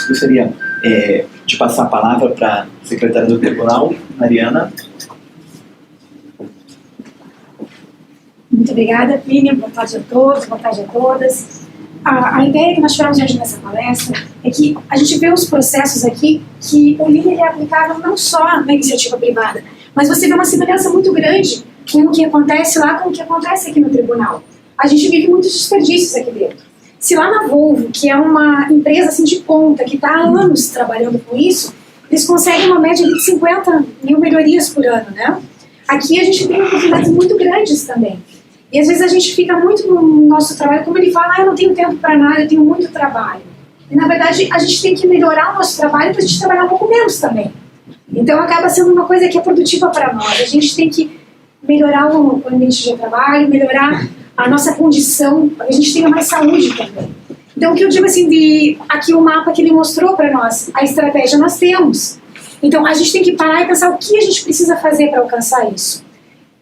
Gostaria de passar a palavra para a secretária do Tribunal, Mariana. Muito obrigada, Plínio. Boa tarde a todos, boa tarde a todas. A ideia que nós tivemos hoje nessa palestra é que a gente vê os processos aqui que o Lean é aplicável não só na iniciativa privada, mas você vê uma semelhança muito grande com o que acontece lá, com o que acontece aqui no tribunal. A gente vive muitos desperdícios aqui dentro. Se lá na Volvo, que é uma empresa assim, de ponta, que está há anos trabalhando com isso, eles conseguem uma média de 50 mil melhorias por ano, né? Aqui a gente tem oportunidades muito grandes também. E às vezes a gente fica muito no nosso trabalho, como ele fala, eu não tenho tempo para nada, eu tenho muito trabalho. E na verdade a gente tem que melhorar o nosso trabalho para a gente trabalhar um pouco menos também. Então acaba sendo uma coisa que é produtiva para nós. A gente tem que melhorar o ambiente de trabalho, melhorar a nossa condição, para que a gente tenha mais saúde também. Então o que eu digo assim, aqui o mapa que ele mostrou para nós, a estratégia nós temos. Então a gente tem que parar e pensar o que a gente precisa fazer para alcançar isso.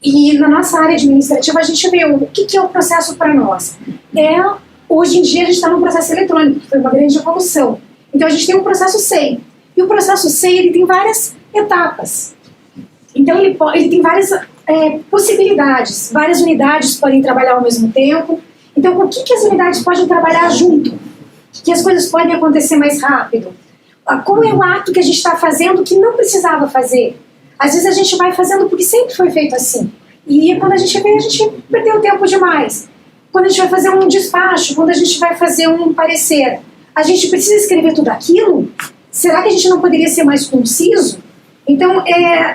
E na nossa área administrativa a gente vê o que é o processo para nós. Hoje em dia a gente está num processo eletrônico, que foi uma grande evolução. Então a gente tem um processo SEI. E o processo SEI ele tem várias etapas. Então ele tem várias possibilidades. Várias unidades podem trabalhar ao mesmo tempo. Então o que as unidades podem trabalhar junto? Que as coisas podem acontecer mais rápido? Qual é o ato que a gente está fazendo que não precisava fazer? Às vezes a gente vai fazendo porque sempre foi feito assim. E quando a gente vê, a gente perdeu tempo demais. Quando a gente vai fazer um despacho, quando a gente vai fazer um parecer, a gente precisa escrever tudo aquilo? Será que a gente não poderia ser mais conciso? Então,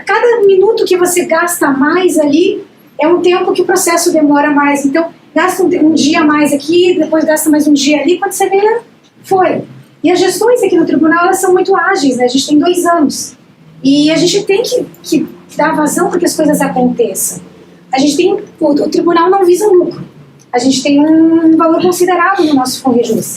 cada minuto que você gasta mais ali é um tempo que o processo demora mais. Então, gasta um dia mais aqui, depois gasta mais um dia ali, quando você vê, foi. E as gestões aqui no tribunal, elas são muito ágeis, né? A gente tem 2 anos. E a gente tem que dar vazão para que as coisas aconteçam. A gente tem, o tribunal não visa lucro. A gente tem um valor considerável no nosso FONREJUS.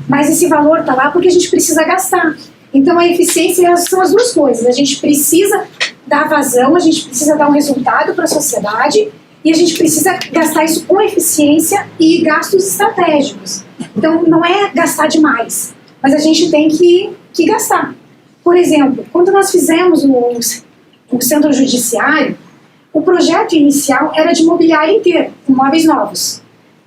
Mas esse valor está lá porque a gente precisa gastar. Então a eficiência são as 2 coisas. A gente precisa dar vazão, a gente precisa dar um resultado para a sociedade e a gente precisa gastar isso com eficiência e gastos estratégicos. Então não é gastar demais, mas a gente tem que gastar. Por exemplo, quando nós fizemos o centro judiciário, o projeto inicial era de mobiliário inteiro, com móveis novos.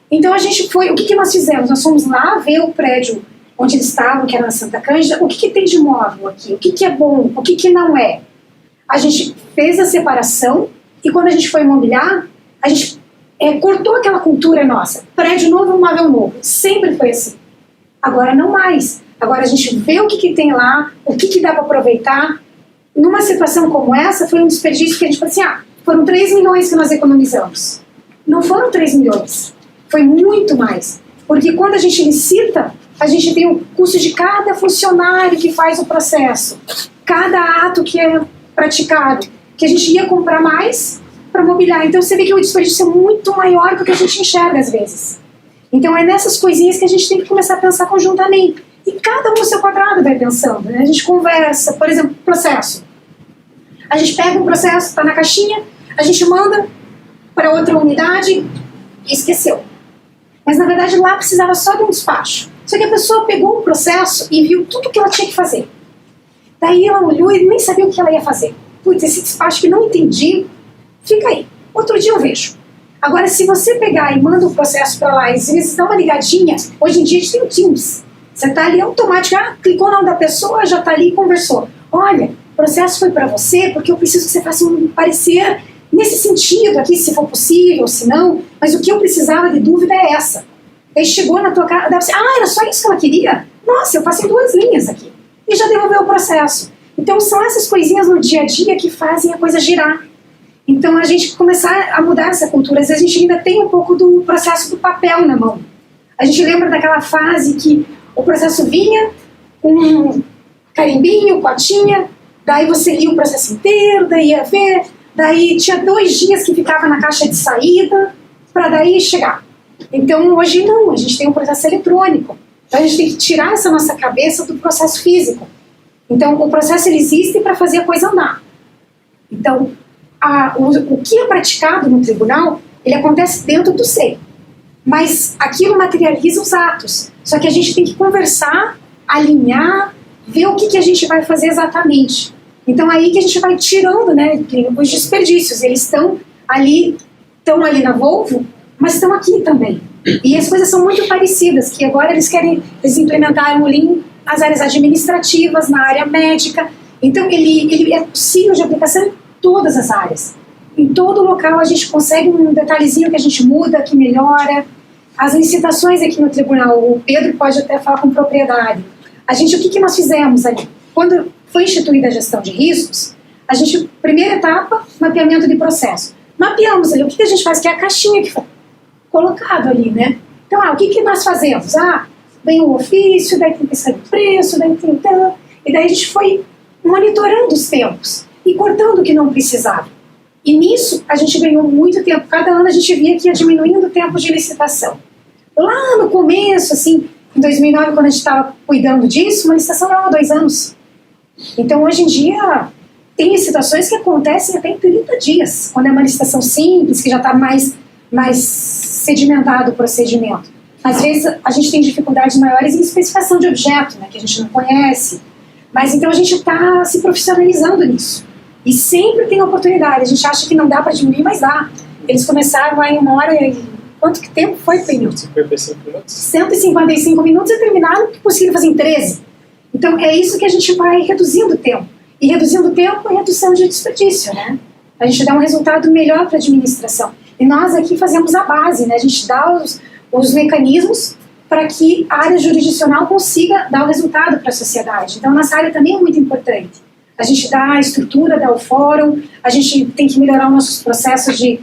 Então a gente foi, o que nós fizemos? Nós fomos lá ver o prédio onde eles estavam, que era na Santa Cândida, o que tem de móvel aqui, o que é bom, o que não é. A gente fez a separação e quando a gente foi mobiliar, a gente cortou aquela cultura nossa. Prédio novo, móvel novo. Sempre foi assim. Agora não mais. Agora a gente vê o que tem lá, o que dá para aproveitar. Numa situação como essa, foi um desperdício que a gente falou assim, foram 3 milhões que nós economizamos. Não foram 3 milhões, foi muito mais. Porque quando a gente licita, a gente tem o custo de cada funcionário que faz o processo, cada ato que é praticado, que a gente ia comprar mais para mobiliar. Então você vê que o desperdício é muito maior do que a gente enxerga às vezes. Então é nessas coisinhas que a gente tem que começar a pensar conjuntamente. E cada um no seu quadrado vai pensando, né? A gente conversa, por exemplo, processo. A gente pega um processo, está na caixinha, a gente manda para outra unidade e esqueceu. Mas na verdade lá precisava só de um despacho. Só que a pessoa pegou o processo e viu tudo o que ela tinha que fazer. Daí ela olhou e nem sabia o que ela ia fazer. Putz, esse despacho que não entendi, fica aí. Outro dia eu vejo. Agora, se você pegar e manda o processo para lá e às vezes dá uma ligadinha, hoje em dia a gente tem o Teams. Você está ali automático, clicou no nome da pessoa, já está ali e conversou. Olha, o processo foi para você porque eu preciso que você faça um parecer nesse sentido aqui, se for possível, se não, mas o que eu precisava de dúvida é essa. Aí chegou na tua cara, era só isso que ela queria? Nossa, eu passei 2 linhas aqui. E já devolveu o processo. Então são essas coisinhas no dia a dia que fazem a coisa girar. Então a gente começar a mudar essa cultura. Às vezes a gente ainda tem um pouco do processo do papel na mão. A gente lembra daquela fase que o processo vinha, um carimbinho, cotinha, daí você lia o processo inteiro, daí ia ver, daí tinha 2 dias que ficava na caixa de saída, para daí chegar. Então hoje não, a gente tem um processo eletrônico. Então a gente tem que tirar essa nossa cabeça do processo físico. Então o processo ele existe para fazer a coisa andar. Então o que é praticado no tribunal, ele acontece dentro do SEI. Mas aquilo materializa os atos. Só que a gente tem que conversar, alinhar, ver o que a gente vai fazer exatamente. Então aí que a gente vai tirando, né, os desperdícios. Eles estão ali na Volvo, mas estão aqui também. E as coisas são muito parecidas, que agora eles implementaram o Lean nas áreas administrativas, na área médica. Então ele é possível de aplicação em todas as áreas. Em todo local a gente consegue um detalhezinho que a gente muda, que melhora. As licitações aqui no tribunal, o Pedro pode até falar com propriedade. O que nós fizemos ali? Quando foi instituída a gestão de riscos, a gente, primeira etapa, mapeamento de processo. Mapeamos ali, o que a gente faz? Que é a caixinha que foi colocado ali, né? Então, o que nós fazemos? Vem o ofício, daí tem que sair o preço, daí tem e daí a gente foi monitorando os tempos e cortando o que não precisava. E nisso, a gente ganhou muito tempo. Cada ano a gente via que ia diminuindo o tempo de licitação. Lá no começo, assim, em 2009, quando a gente estava cuidando disso, uma licitação leva 2 anos. Então, hoje em dia, tem licitações que acontecem até em 30 dias, quando é uma licitação simples, que já está mais sedimentado o procedimento. Às vezes, a gente tem dificuldades maiores em especificação de objeto, né, que a gente não conhece. Mas, então, a gente está se profissionalizando nisso. E sempre tem oportunidade. A gente acha que não dá para diminuir, mas dá. Eles começaram lá em 1 hora e... Quanto que tempo foi, Penil? 155 minutos. 155 minutos e terminaram que conseguiram fazer em 13. Então, é isso que a gente vai reduzindo o tempo. E reduzindo o tempo é redução de desperdício, né? A gente dá um resultado melhor para a administração. E nós aqui fazemos a base, né? A gente dá os mecanismos para que a área jurisdicional consiga dar o resultado para a sociedade. Então, nossa área também é muito importante. A gente dá a estrutura, dá o fórum, a gente tem que melhorar os nossos processos de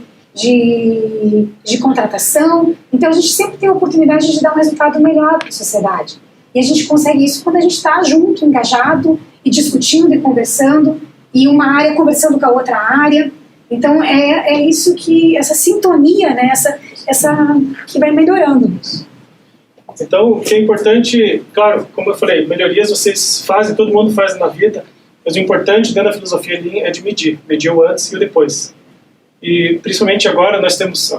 contratação. Então, a gente sempre tem a oportunidade de dar um resultado melhor para a sociedade. E a gente consegue isso quando a gente está junto, engajado, e discutindo e conversando, e uma área conversando com a outra área. Então, é isso que, essa sintonia, né, essa que vai melhorando. Então, o que é importante, claro, como eu falei, melhorias vocês fazem, todo mundo faz na vida, mas o importante dentro da filosofia Lean é de medir o antes e o depois. E principalmente agora, nós temos,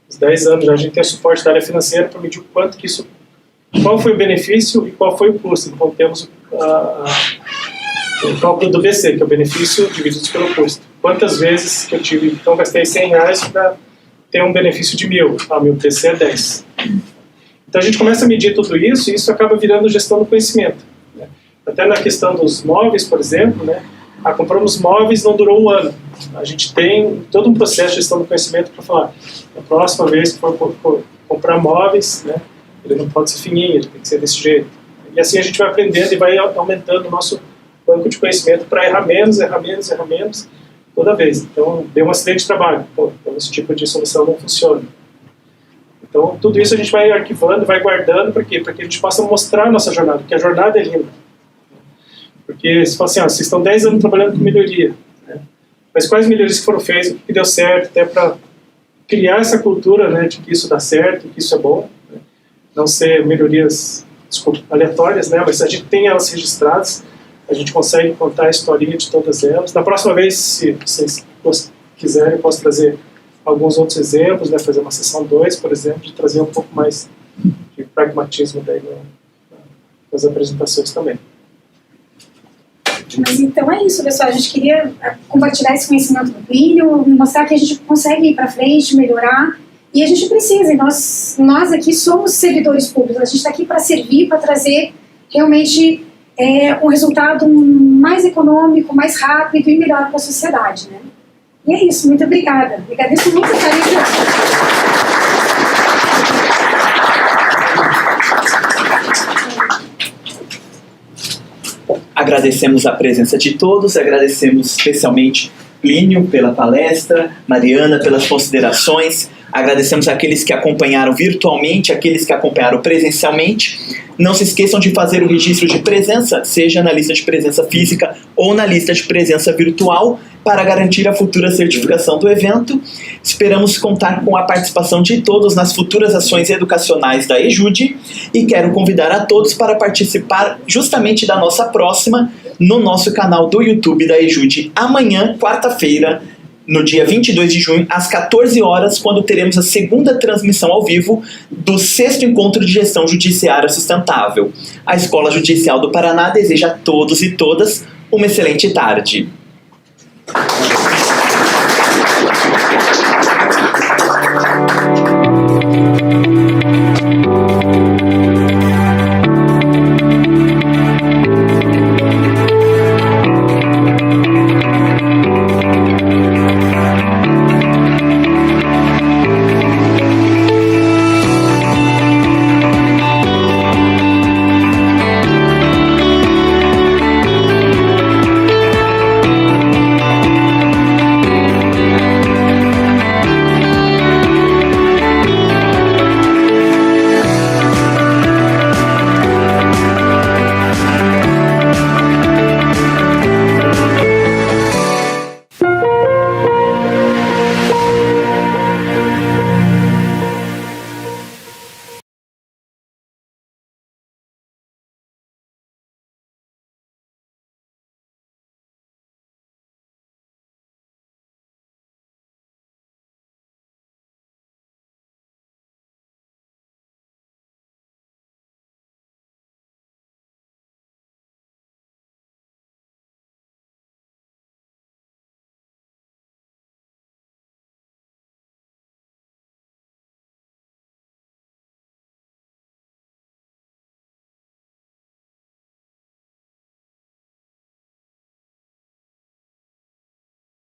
uns 10 anos já, a gente tem o suporte da área financeira para medir o quanto que isso, qual foi o benefício e qual foi o custo. Então temos o cálculo do BC, que é o benefício dividido pelo custo. Quantas vezes que eu tive, então gastei R$100 para ter um benefício de 1.000, meu BC é 10. Então a gente começa a medir tudo isso e isso acaba virando gestão do conhecimento. Né? Até na questão dos móveis, por exemplo, né? Compramos móveis, não durou 1 ano. A gente tem todo um processo de gestão do conhecimento para falar, na próxima vez que for comprar móveis, né, ele não pode ser fininho, ele tem que ser desse jeito. E assim a gente vai aprendendo e vai aumentando o nosso banco de conhecimento para errar menos toda vez. Então, deu um acidente de trabalho. Então, esse tipo de solução não funciona. Então, tudo isso a gente vai arquivando, vai guardando, para quê? Para que a gente possa mostrar a nossa jornada, porque a jornada é linda. Porque você fala assim, vocês estão 10 anos trabalhando com melhoria, né? Mas quais melhorias que foram feitas, o que deu certo, até para criar essa cultura, né, de que isso dá certo, que isso é bom, né? Não ser melhorias, aleatórias, né, mas a gente tem elas registradas, a gente consegue contar a historinha de todas elas. Da próxima vez, se vocês quiserem, eu posso trazer alguns outros exemplos, né, fazer uma sessão 2, por exemplo, de trazer um pouco mais de pragmatismo daí nas apresentações também. Mas então é isso, pessoal. A gente queria compartilhar esse conhecimento do Plínio, mostrar que a gente consegue ir para frente, melhorar. E a gente precisa. Nós aqui somos servidores públicos. A gente está aqui para servir, para trazer realmente um resultado mais econômico, mais rápido e melhor para a sociedade, né? E é isso. Muito obrigada. Agradeço muito a carinho. Agradecemos a presença de todos, agradecemos especialmente Plínio pela palestra, Mariana pelas considerações, Agradecemos àqueles que acompanharam virtualmente, àqueles que acompanharam presencialmente. Não se esqueçam de fazer o registro de presença, seja na lista de presença física ou na lista de presença virtual, para garantir a futura certificação do evento. Esperamos contar com a participação de todos nas futuras ações educacionais da EJUDE e quero convidar a todos para participar justamente da nossa próxima no nosso canal do YouTube da EJUDE amanhã, quarta-feira, no dia 22 de junho, às 14 horas, quando teremos a segunda transmissão ao vivo do 6º Encontro de Gestão Judiciária Sustentável. A Escola Judicial do Paraná deseja a todos e todas uma excelente tarde.